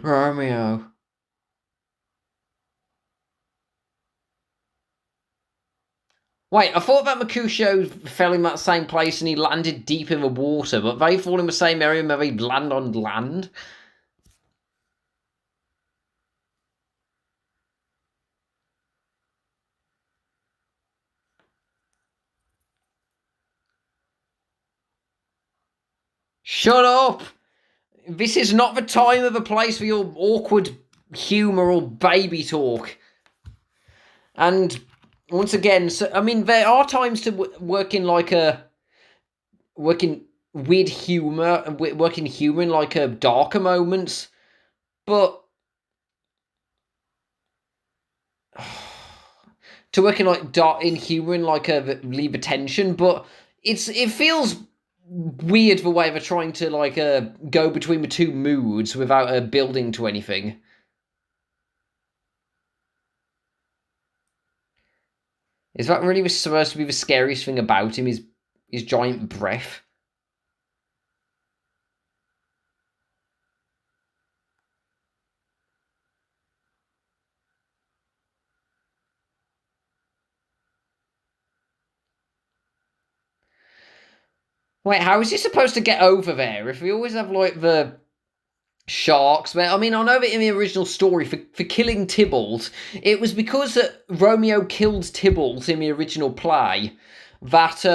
Romeo. Wait, I thought that Mercutio fell in that same place and he landed deep in the water, but they fall in the same area and they land on land? Shut up! This is not the time or the place for your awkward humour or baby talk. And once again, so I mean, there are times to work in like a working with humour, working humour in like a darker moments, but to work in like dark in humour in like a leave a tension, but it feels weird the way they're trying to like go between the two moods without building to anything. Is that really supposed to be the scariest thing about him? His giant breath? Wait, how is he supposed to get over there if we always have like the sharks? I mean, I know that in the original story for killing Tybalt, it was because Romeo killed Tybalt in the original play that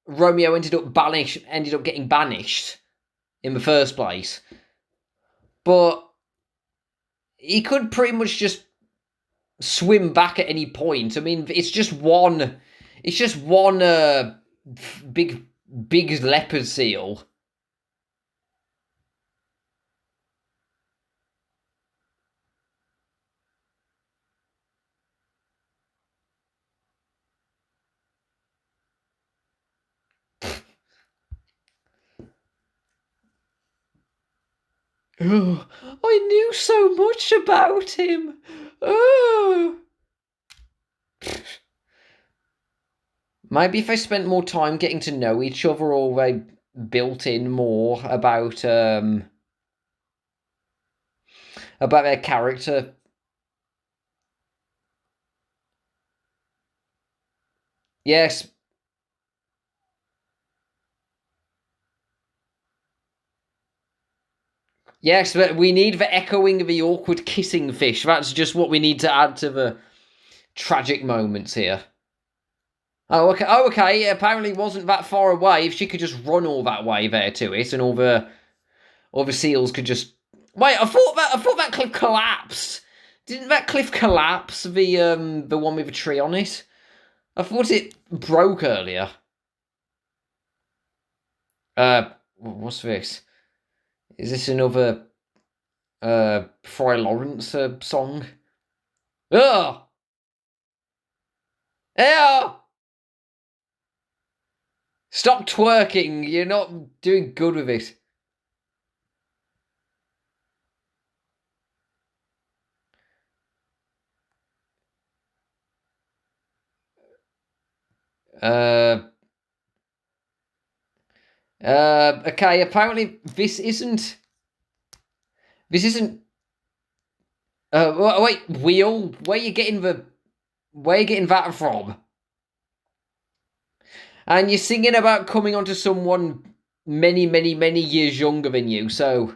Romeo ended up getting banished in the first place. But he could pretty much just swim back at any point. I mean, it's just one big leopard seal. Oh, I knew so much about him. Oh. Maybe if I spent more time getting to know each other, or they built in more about their character. Yes, yes, but we need the echoing of the awkward kissing fish. That's just what we need to add to the tragic moments here. Oh, okay. Oh, okay. It apparently wasn't that far away. If she could just run all that way there to it, and all the seals could just wait. I thought that cliff collapsed. Didn't that cliff collapse? The one with the tree on it. I thought it broke earlier. What's this? Is this another Fry Lawrence song? Ugh! Ew! Stop twerking. You're not doing good with it. Uh, okay, apparently this isn't. This isn't. Wait, Wheel? Where you getting that from? And you're singing about coming onto someone many years younger than you, so.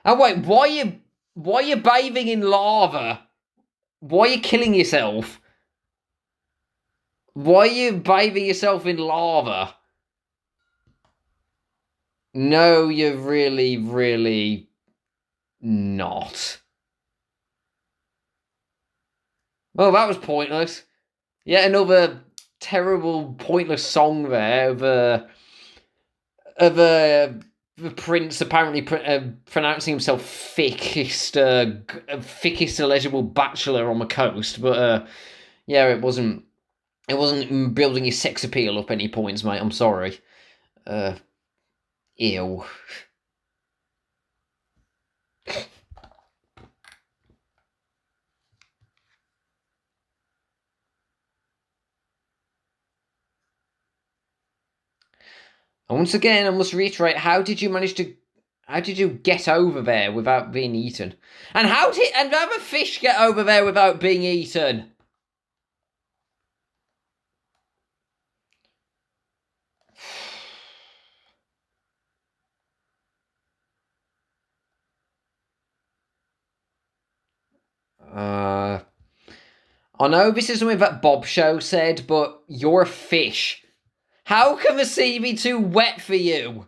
And wait, why are you bathing in lava? Why are you killing yourself? Why are you bathing yourself in lava? No, you're really not. Well, that was pointless. Yet another terrible, pointless song there of the prince apparently pronouncing himself thickest eligible bachelor on the coast. But yeah, it wasn't building his sex appeal up any points, mate. I'm sorry. Uh, Ew. And once again, I must reiterate, how did you get over there without being eaten? And how a fish get over there without being eaten? I know this is something that Bob Show said, but you're a fish. How can the sea be too wet for you?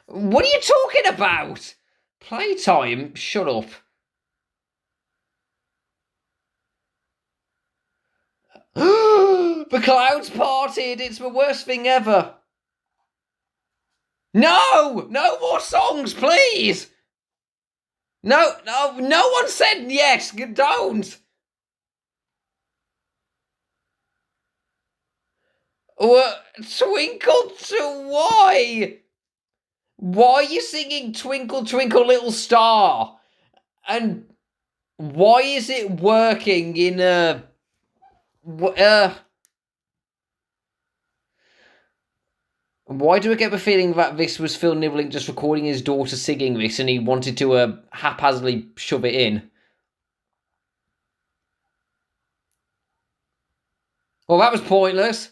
What are you talking about? Playtime? Shut up. The clouds parted. It's the worst thing ever. No! No more songs, please! No one said yes. Don't. Twinkle to why? Why are you singing Twinkle Twinkle Little Star? And why is it working in a... Why do I get the feeling that this was Phil Nibbelink just recording his daughter singing this and he wanted to haphazardly shove it in? Well, that was pointless.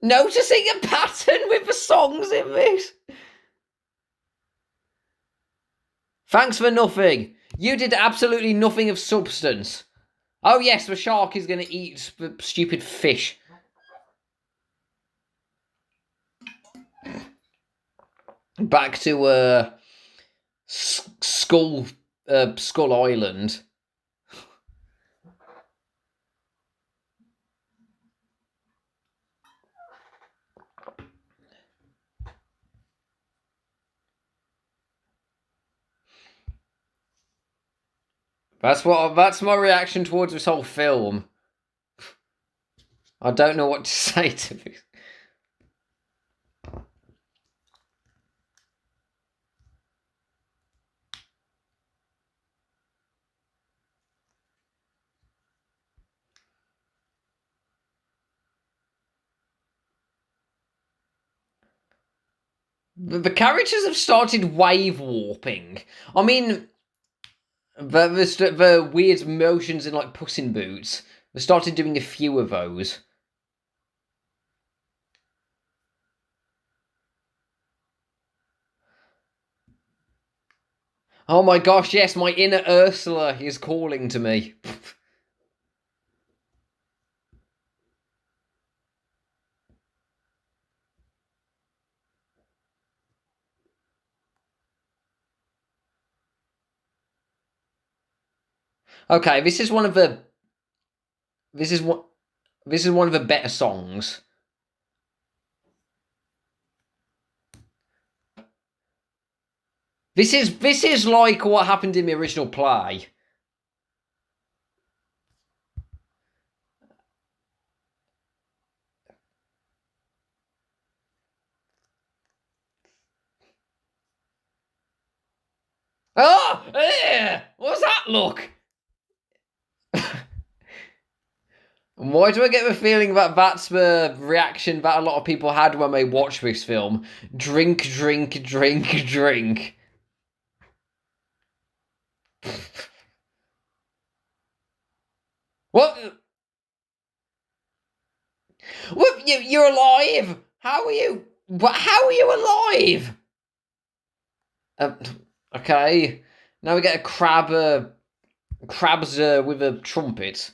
Noticing a pattern with the songs in this. Thanks for nothing. You did absolutely nothing of substance. Oh yes, the shark is going to eat the stupid fish. Back to Skull Island. That's my reaction towards this whole film. I don't know what to say to this. The characters have started wave warping. I mean, the weird motions in like Puss in Boots. They started doing a few of those. Oh my gosh, yes, my inner Ursula is calling to me. Okay, this is one of the better songs. This is like what happened in the original play. Oh! What's that look? Why do I get the feeling that that's the reaction that a lot of people had when they watched this film? Drink, drink, drink, drink. What? What? You're alive? How are you? How are you alive? Okay. Now we get a crabs with a trumpet.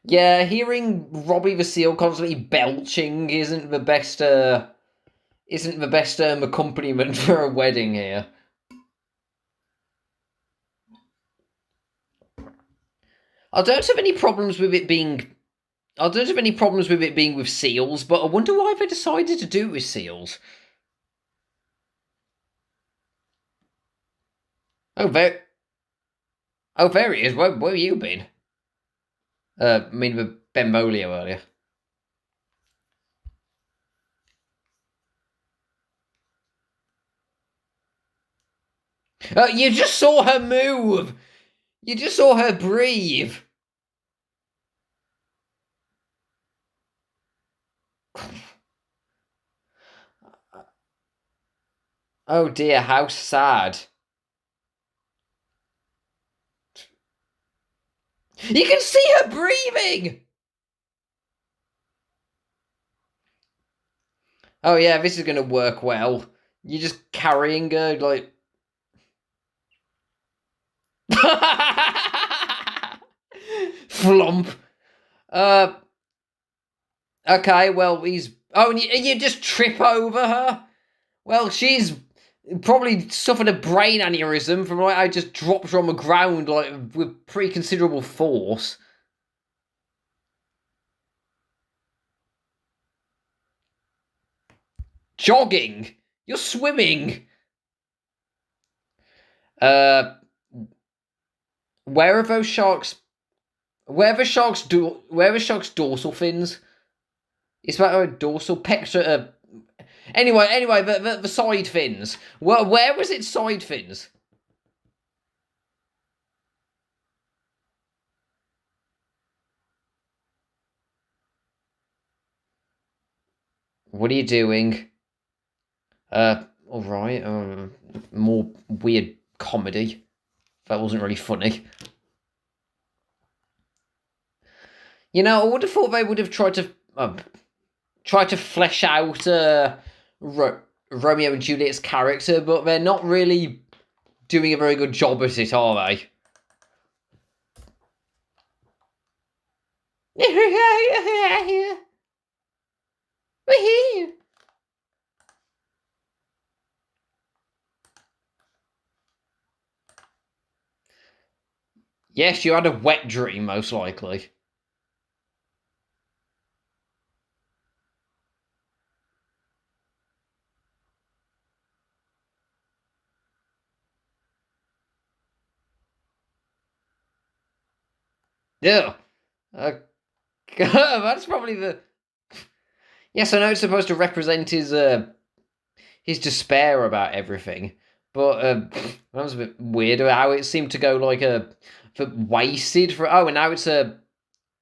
Yeah, hearing Robbie the Seal constantly belching isn't the best accompaniment for a wedding here. I don't have any problems with it being with seals, but I wonder why they decided to do it with seals. Oh, there he is. Where have you been? I mean, with Benvolio earlier. You just saw her move! You just saw her breathe! Oh dear, how sad. You can see her breathing! Oh yeah, this is gonna work well. You're just carrying her, like... Flump. Okay, well, he's... Oh, and you just trip over her? Well, she's probably suffered a brain aneurysm from like I just dropped her on the ground like with pretty considerable force. Jogging? You're swimming. Uh, where are those sharks? Where are the sharks dorsal fins? It's about a dorsal pector. Anyway, the side fins. Where was its side fins? What are you doing? All right. More weird comedy. That wasn't really funny. You know, I would have thought they would have tried to flesh out Romeo and Juliet's character, but they're not really doing a very good job at it, are they? Yes, you had a wet dream, most likely. Yeah. That's probably the... Yes, I know it's supposed to represent his despair about everything, but that was a bit weird how it seemed to go like for wasted for... Oh, and now it's a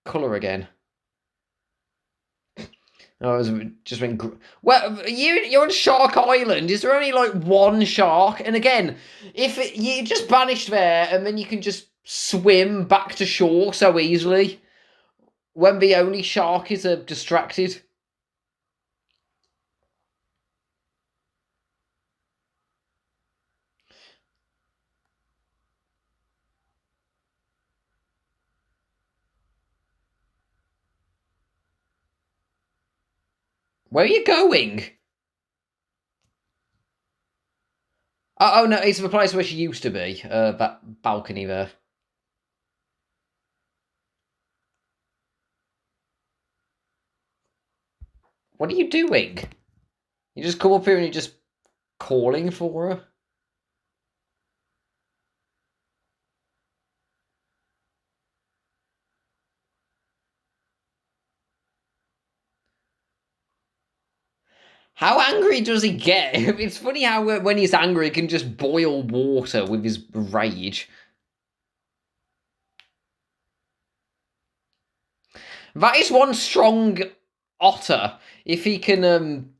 colour again. Oh, it was just went. Well, you're on Shark Island. Is there only like one shark? And again, if you just banished there, and then you can just swim back to shore so easily, when the only shark is distracted. Where are you going? Oh no, it's the place where she used to be. That balcony there. What are you doing? You just come up here and you're just calling for her? How angry does he get? It's funny how when he's angry, he can just boil water with his rage. That is one strong otter. If he can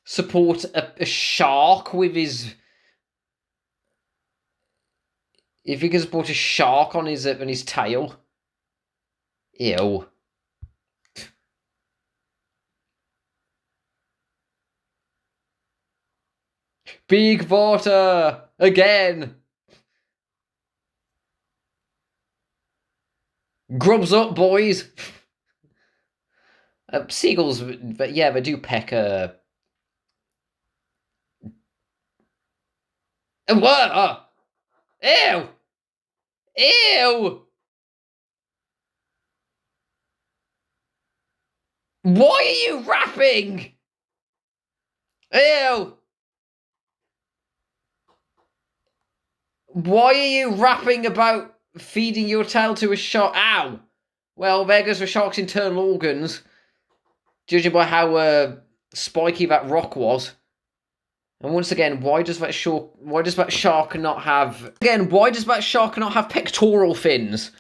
support a shark with his... If he can support a shark on his tail. Ew. Big water! Again! Grubs up, boys! Seagulls, but yeah, they do peck what? Ew! Ew! Why are you rapping? Ew! Why are you rapping about feeding your tail to a shark? Ow! Well, there goes the shark's internal organs. Judging by how spiky that rock was. And once again, why does that shark not have... Again, why does that shark not have pectoral fins?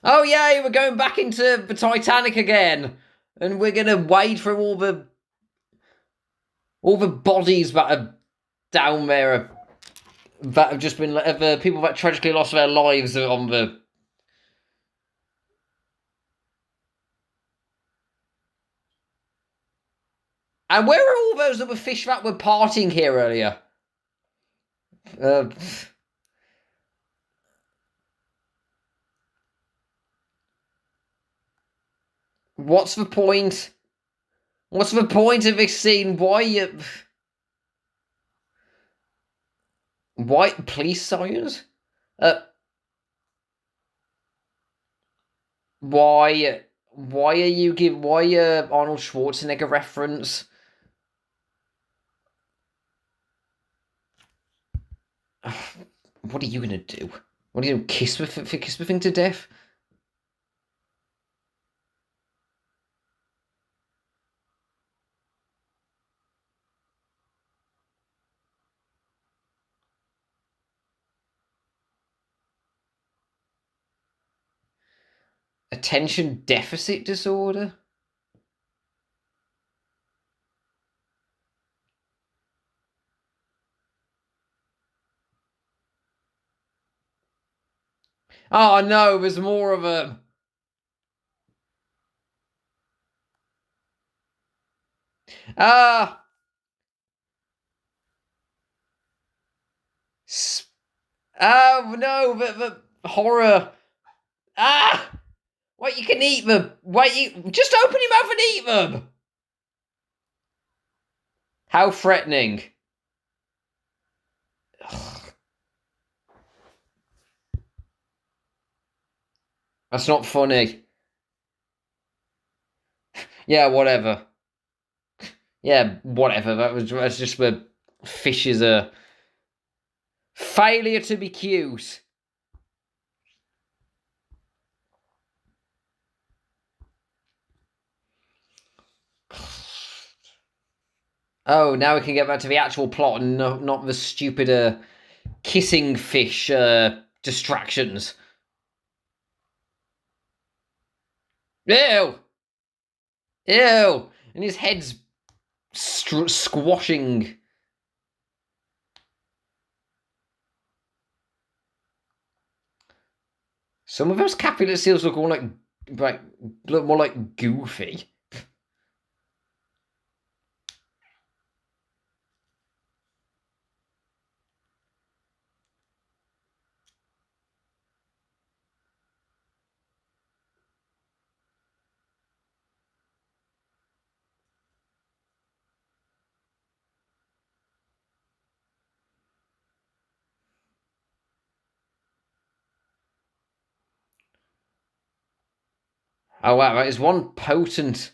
Oh yay, we're going back into the Titanic again. And we're gonna wade through all the bodies that are down there that have just been... the people that tragically lost their lives on the... And where are all those other fish that were partying here earlier? What's the point? What's the point of this scene? Why police sirens? Why are you Arnold Schwarzenegger reference? What are you gonna do? What are you gonna kiss the thing to death? Attention deficit disorder? Oh no, there's more of a... Oh no, the horror. Wait, you can eat them. Wait, you just open your mouth and eat them. How threatening. That's not funny. Yeah, whatever. Yeah, whatever. That's just the fish is a failure to be cute. Oh, now we can get back to the actual plot and not the stupid kissing fish distractions. Ew! Ew! And his head's squashing. Some of those Capulet seals look more like Goofy. Oh wow, that is one potent...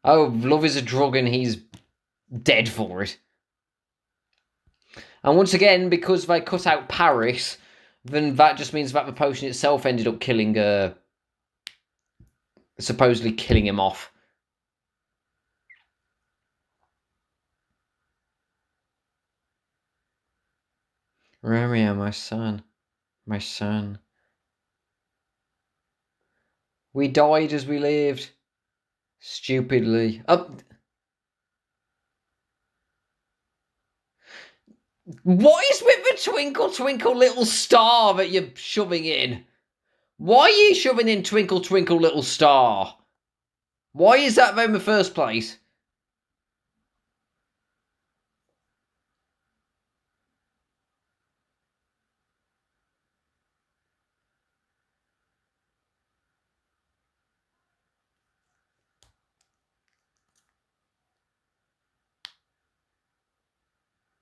Oh, love is a drug and he's dead for it. And once again, because they cut out Paris, then that just means that the potion itself ended up killing... supposedly killing him off. Romeo, my son. My son. We died as we lived. Stupidly. What is with the twinkle, twinkle, little star that you're shoving in? Why are you shoving in twinkle, twinkle, little star? Why is that there in the first place?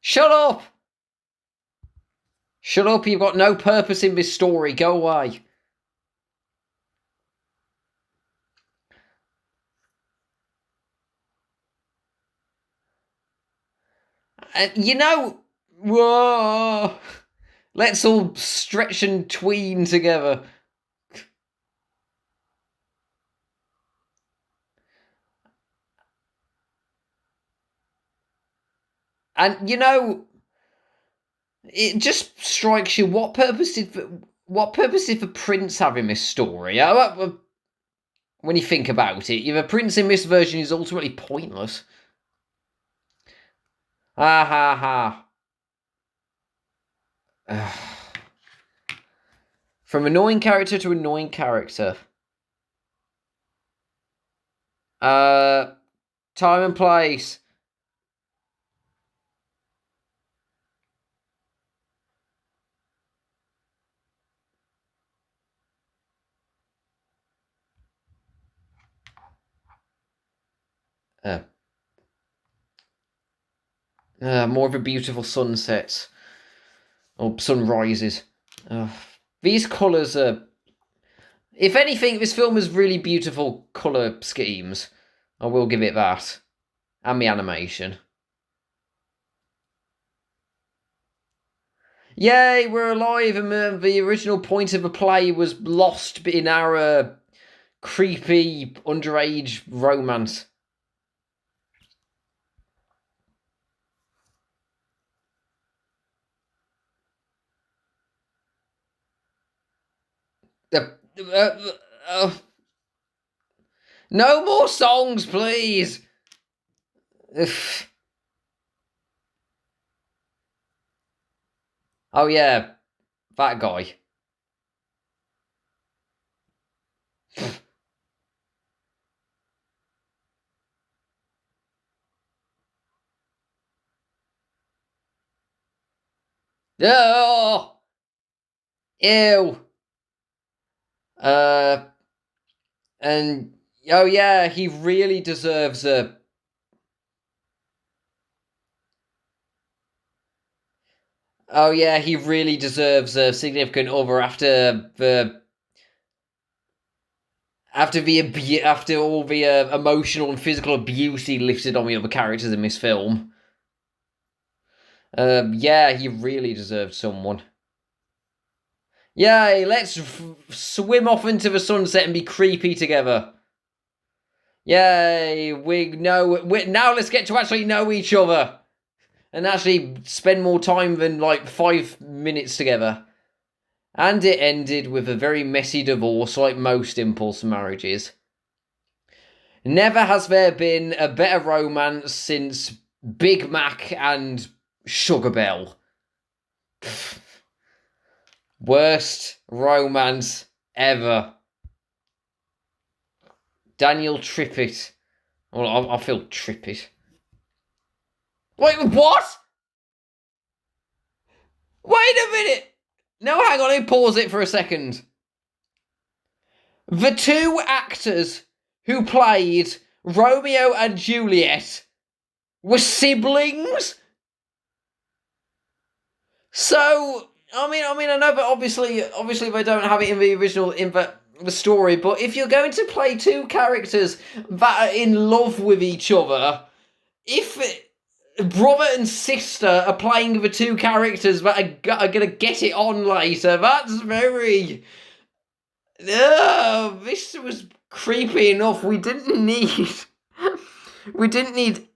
Shut up! Shut up, you've got no purpose in this story. Go away. You know... Whoa! Let's all stretch and tween together. And, you know, it just strikes you, what purpose did the prince have in this story? When you think about it, the prince in this version is ultimately pointless. Ha ha ha. From annoying character to annoying character. Time and place. More of a beautiful sunset. Or sunrises. These colours are... If anything, this film has really beautiful colour schemes. I will give it that. And the animation. Yay, we're alive, and the original point of the play was lost in our creepy underage romance. No more songs, please. Oh yeah, that guy. Oh, ew. And oh yeah, he really deserves a... Oh yeah, he really deserves a significant other after all the emotional and physical abuse he lifted on the other characters in this film. Yeah, he really deserved someone. Yay, let's swim off into the sunset and be creepy together. Yay, now let's get to actually know each other. And actually spend more time than like 5 minutes together. And it ended with a very messy divorce like most impulse marriages. Never has there been a better romance since Big Mac and Sugar Bell. Worst romance ever. Daniel Trippett. Well, I feel Trippett. Wait, what? Wait a minute! No, hang on, let me pause it for a second. The two actors who played Romeo and Juliet were siblings? So, I mean, I know that obviously they don't have it in the original, in the story, but if you're going to play two characters that are in love with each other, if brother and sister are playing the two characters that are going to get it on later, that's very... this was creepy enough. We didn't need... we didn't need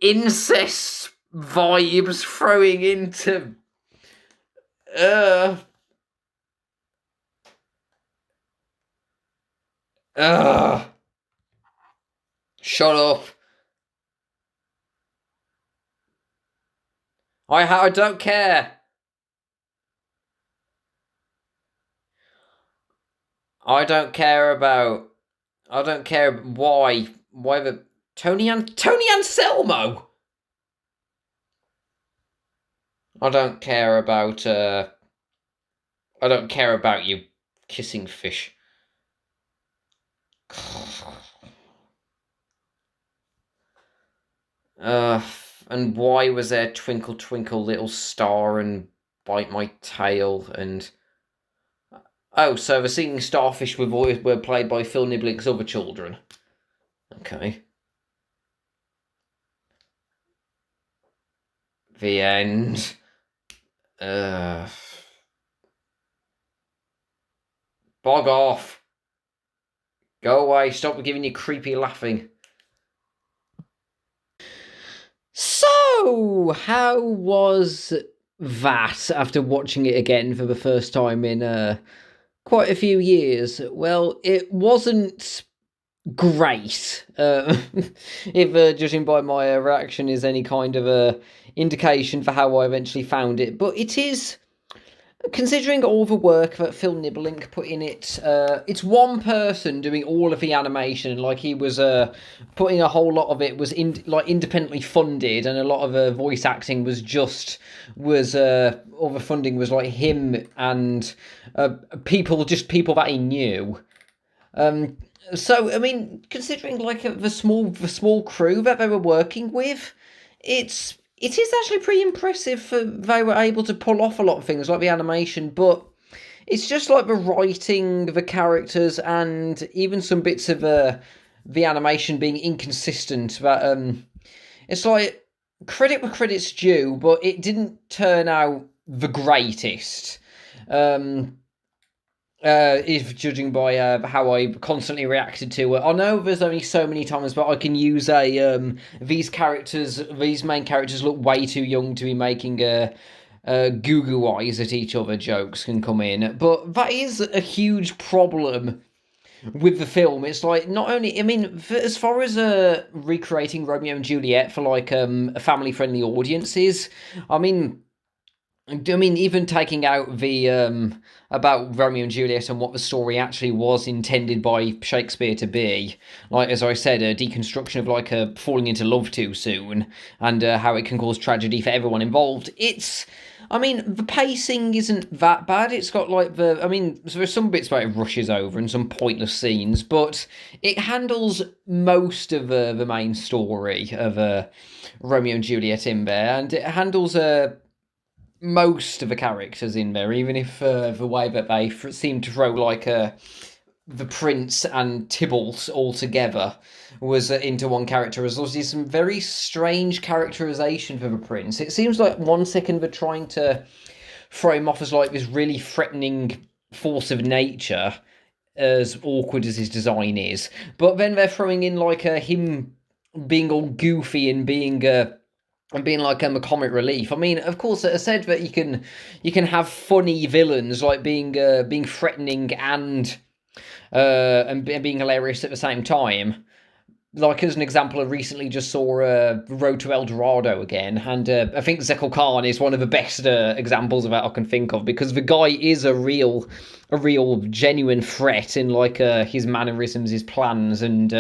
incest vibes throwing into... Shut up. I don't care. I don't care why the Tony Anselmo. I don't care about you kissing fish. And why was there Twinkle Twinkle Little Star and Bite My Tail and... Oh, so the singing starfish were played by Phil Nibbelink's other children. Okay. The end. Bog off. Go away. Stop giving you creepy laughing. So, So, how was that after watching it again for the first time in quite a few years? Well, it wasn't great. If judging by my reaction is any kind of a indication for how I eventually found it, but it is. Considering all the work that Phil Nibbelink put in it, it's one person doing all of the animation. Like he was putting a whole lot of it was independently funded, and a lot of the voice acting was all the funding was like him and people that he knew. So I mean, considering like the small crew that they were working with, it is actually pretty impressive for they were able to pull off a lot of things like the animation, but it's just like the writing, the characters, and even some bits of the animation being inconsistent. That it's like credit where credit's due, but it didn't turn out the greatest. If judging by how I constantly reacted to it, I know there's only so many times, but I can use these main characters look way too young to be making goo goo eyes at each other jokes can come in, but that is a huge problem with the film. It's like not only, I mean, as far as recreating Romeo and Juliet for like family friendly audiences, I mean, even taking out the about Romeo and Juliet and what the story actually was intended by Shakespeare to be, like as I said, a deconstruction of like a falling into love too soon and how it can cause tragedy for everyone involved. I mean, the pacing isn't that bad. It's got like there's some bits where it rushes over and some pointless scenes, but it handles most of the main story of Romeo and Juliet in there, and it handles most of the characters in there, even if the way that they seem to throw like the prince and Tybalt all together was into one character, as well as some very strange characterization for the prince. It seems like 1 second they're trying to throw him off as like this really threatening force of nature, as awkward as his design is, but then they're throwing in like him being all goofy and being like a comic relief. I mean, of course, it said that you can have funny villains like being threatening and being hilarious at the same time. Like, as an example, I recently just saw Road to El Dorado again, and I think Zekel Khan is one of the best examples of that I can think of, because the guy is a real genuine threat in like his mannerisms, his plans, and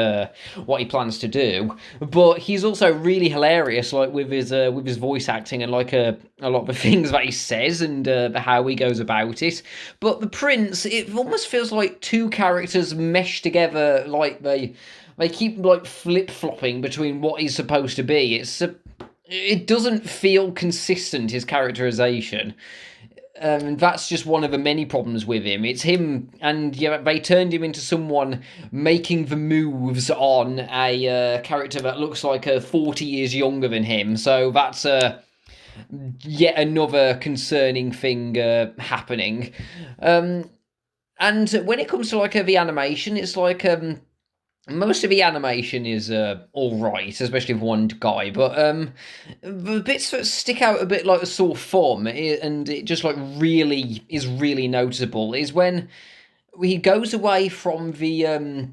what he plans to do. But he's also really hilarious, like with his voice acting and like a lot of the things that he says and how he goes about it. But the Prince, it almost feels like two characters meshed together, like they keep like flip-flopping between what he's supposed to be. It doesn't feel consistent, his characterization. That's just one of the many problems with him. It's him, and they turned him into someone making the moves on a character that looks like 40 years younger than him. So that's yet another concerning thing happening. And when it comes to like the animation, it's like most of the animation is all right, especially with one guy, but the bits that stick out a bit like a sore thumb, and it just like really is really noticeable, is when he goes away from the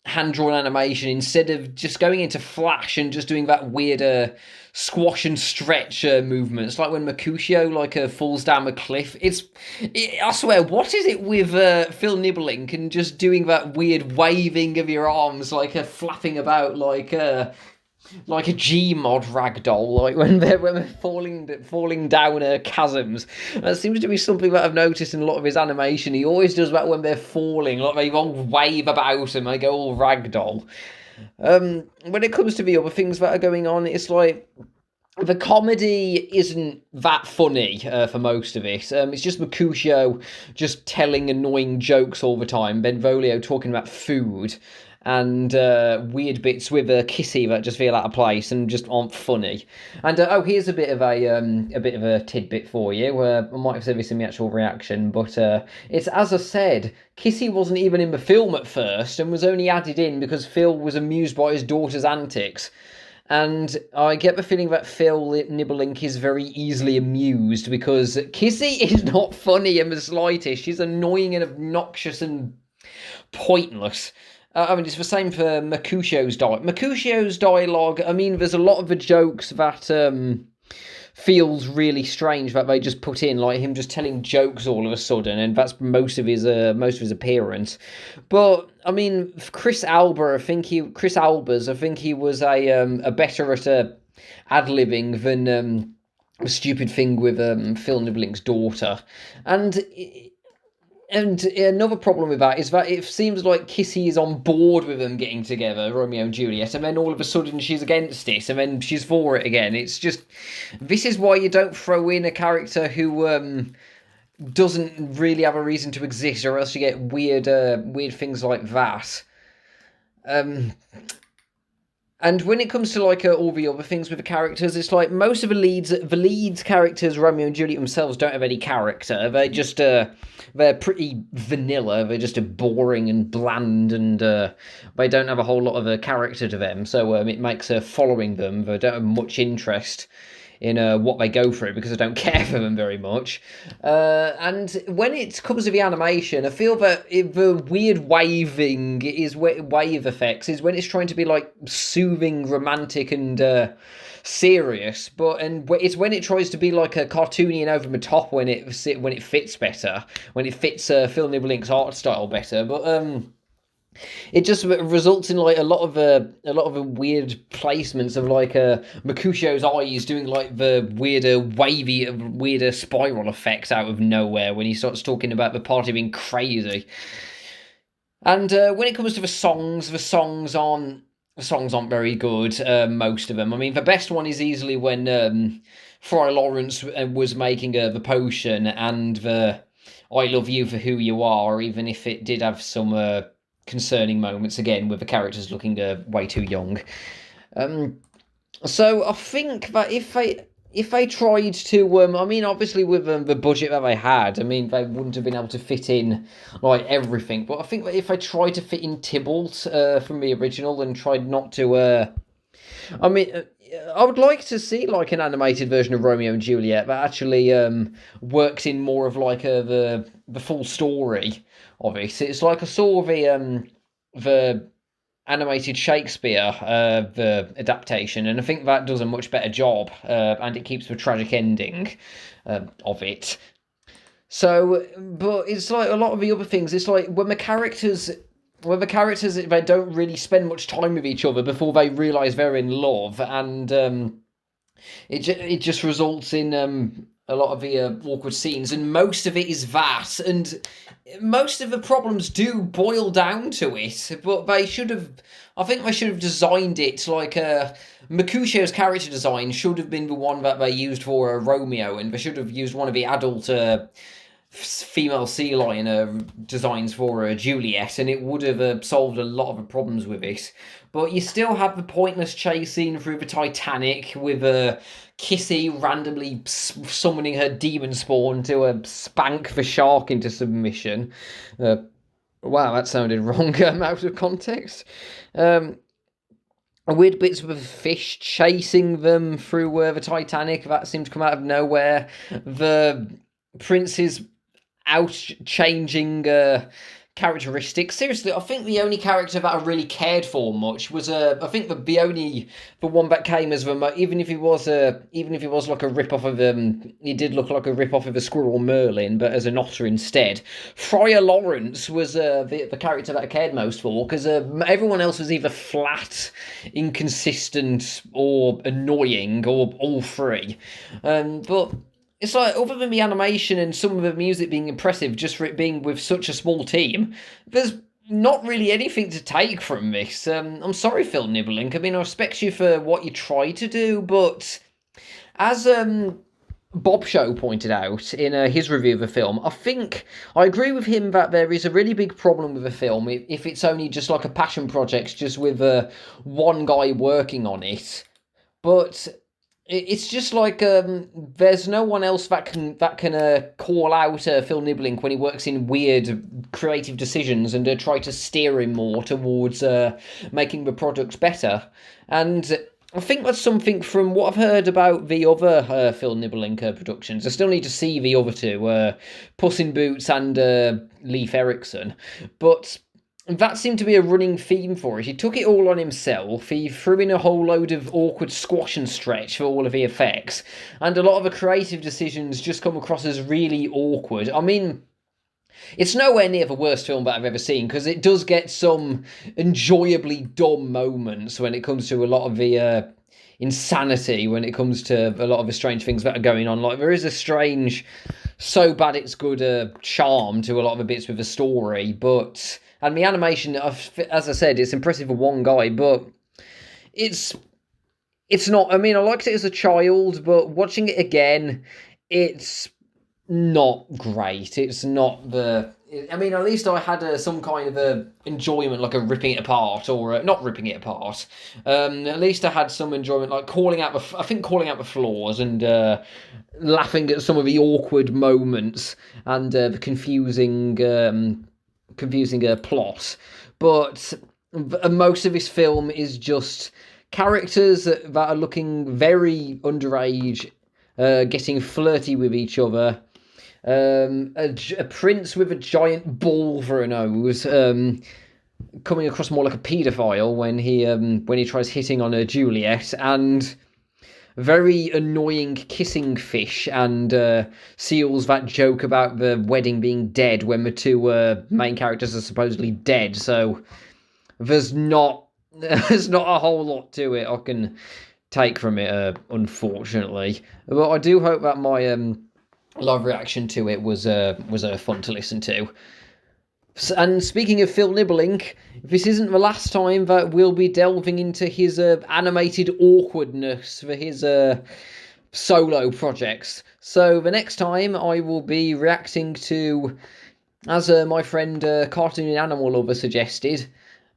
hand-drawn animation, instead of just going into Flash and just doing that weird squash and stretch movement. It's like when Mercutio falls down a cliff. I swear, what is it with Phil Nibbelink and just doing that weird waving of your arms, like flapping about like a Gmod ragdoll, like when they're falling down chasms. That seems to be something that I've noticed in a lot of his animation. He always does that when they're falling, like they all wave about him, they go all ragdoll. When it comes to the other things that are going on, it's like the comedy isn't that funny for most of it. It's just Mercutio just telling annoying jokes all the time, Benvolio talking about food, and weird bits with Kissy that just feel out of place and just aren't funny. And here's a bit of a tidbit for you. I might have said this in the actual reaction, but it's, as I said, Kissy wasn't even in the film at first and was only added in because Phil was amused by his daughter's antics. And I get the feeling that Phil Nibbelink is very easily amused because Kissy is not funny in the slightest. She's annoying and obnoxious and pointless. I mean, it's the same for Mercutio's dialogue. Mercutio's dialogue, I mean, there's a lot of the jokes that feels really strange that they just put in, like him just telling jokes all of a sudden, and that's most of his appearance. But I mean, Chris Albers, I think he was a better at ad-libbing than the stupid thing with Phil Nibbelink's daughter. And another problem with that is that it seems like Kissy is on board with them getting together, Romeo and Juliet, and then all of a sudden she's against it, and then she's for it again. It's just, this is why you don't throw in a character who doesn't really have a reason to exist, or else you get weird things like that. And when it comes to like all the other things with the characters, it's like most of the leads characters, Romeo and Juliet themselves, don't have any character. They're just they're pretty vanilla. They're just boring and bland, and they don't have a whole lot of a character to them. So it makes following them. They don't have much interest in what they go through because I don't care for them very much. And when it comes to the animation, I feel that the weird wave effects is when it's trying to be like soothing, romantic, and serious, and it's when it tries to be like a cartoony and over the top when it fits better, when it fits Phil Nibbelink's art style better. But it just results in like a lot of weird placements of like Mercutio's eyes doing like the weirder spiral effects out of nowhere when he starts talking about the party being crazy. And when it comes to the songs aren't very good. Most of them. I mean, the best one is easily when Friar Lawrence was making the potion, and the "I love you for who you are," even if it did have some concerning moments again with the characters looking way too young. So I think that if they tried to, I mean, obviously with the budget that they had, I mean, they wouldn't have been able to fit in like everything. But I think that if they tried to fit in Tybalt from the original and tried not to, I mean, I would like to see like an animated version of Romeo and Juliet that actually works in more of like the full story of it. It's like I saw the animated Shakespeare the adaptation, and I think that does a much better job, and it keeps the tragic ending of it. So, but it's like a lot of the other things. It's like when the characters they don't really spend much time with each other before they realise they're in love, and it just results in a lot of the awkward scenes, and most of it is that, and most of the problems do boil down to it. But I think they should have designed it like Mercutio's character design should have been the one that they used for Romeo, and they should have used one of the adult female sea lion designs for Juliet, and it would have solved a lot of the problems with it. But you still have the pointless chase scene through the Titanic with Kissy randomly summoning her demon spawn to spank the shark into submission. Wow, that sounded wrong out of context. Weird bits with fish chasing them through the Titanic, that seemed to come out of nowhere. The prince's out-changing characteristics. Seriously, I think the only character that I really cared for much was I think the one that came as even if he was like a rip-off of he did look like a rip-off of a Squirrel Merlin, but as an otter instead. Friar Lawrence was the character that I cared most for, because everyone else was either flat, inconsistent, or annoying, or all three. But it's like, other than the animation and some of the music being impressive, just for it being with such a small team, there's not really anything to take from this. I'm sorry, Phil Nibbelink. I mean, I respect you for what you try to do, but as Bob Show pointed out in his review of the film, I agree with him that there is a really big problem with the film if it's only just like a passion project, just with one guy working on it. But it's just like there's no one else that can call out Phil Nibbelink when he works in weird creative decisions and try to steer him more towards making the products better. And I think that's something from what I've heard about the other Phil Nibbelink productions. I still need to see the other two, Puss in Boots and Leif Erikson. But that seemed to be a running theme for it. He took it all on himself. He threw in a whole load of awkward squash and stretch for all of the effects. And a lot of the creative decisions just come across as really awkward. I mean, it's nowhere near the worst film that I've ever seen, because it does get some enjoyably dumb moments when it comes to a lot of the insanity, when it comes to a lot of the strange things that are going on. Like, there is a strange, so bad it's good charm to a lot of the bits with the story, but... And the animation, as I said, it's impressive for one guy, but it's not... I mean, I liked it as a child, but watching it again, it's not great. It's not the... I mean, at least I had some kind of a enjoyment, like a ripping it apart, or not ripping it apart. At least I had some enjoyment, like calling out the flaws and laughing at some of the awkward moments and the confusing plot. But most of this film is just characters that are looking very underage, getting flirty with each other. A prince with a giant ball for a nose, coming across more like a paedophile when he tries hitting on a Juliet, and very annoying kissing fish, and seals that joke about the wedding being dead when the two main characters are supposedly dead. So there's not a whole lot to it I can take from it, unfortunately. But I do hope that my live reaction to it was fun to listen to. And speaking of Phil Nibbelink, this isn't the last time that we'll be delving into his animated awkwardness for his solo projects. So the next time I will be reacting to, as my friend Cartoon Animal Lover suggested,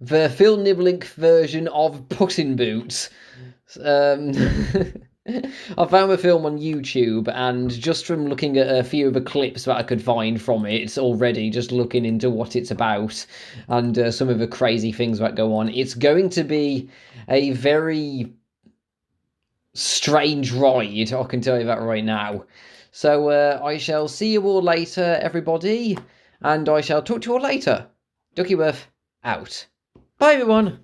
the Phil Nibbelink version of Puss in Boots. I found the film on YouTube, and just from looking at a few of the clips that I could find from it already, just looking into what it's about and some of the crazy things that go on, it's going to be a very strange ride, I can tell you that right now. So I shall see you all later, everybody, and I shall talk to you all later. Duckyworth, out. Bye, everyone.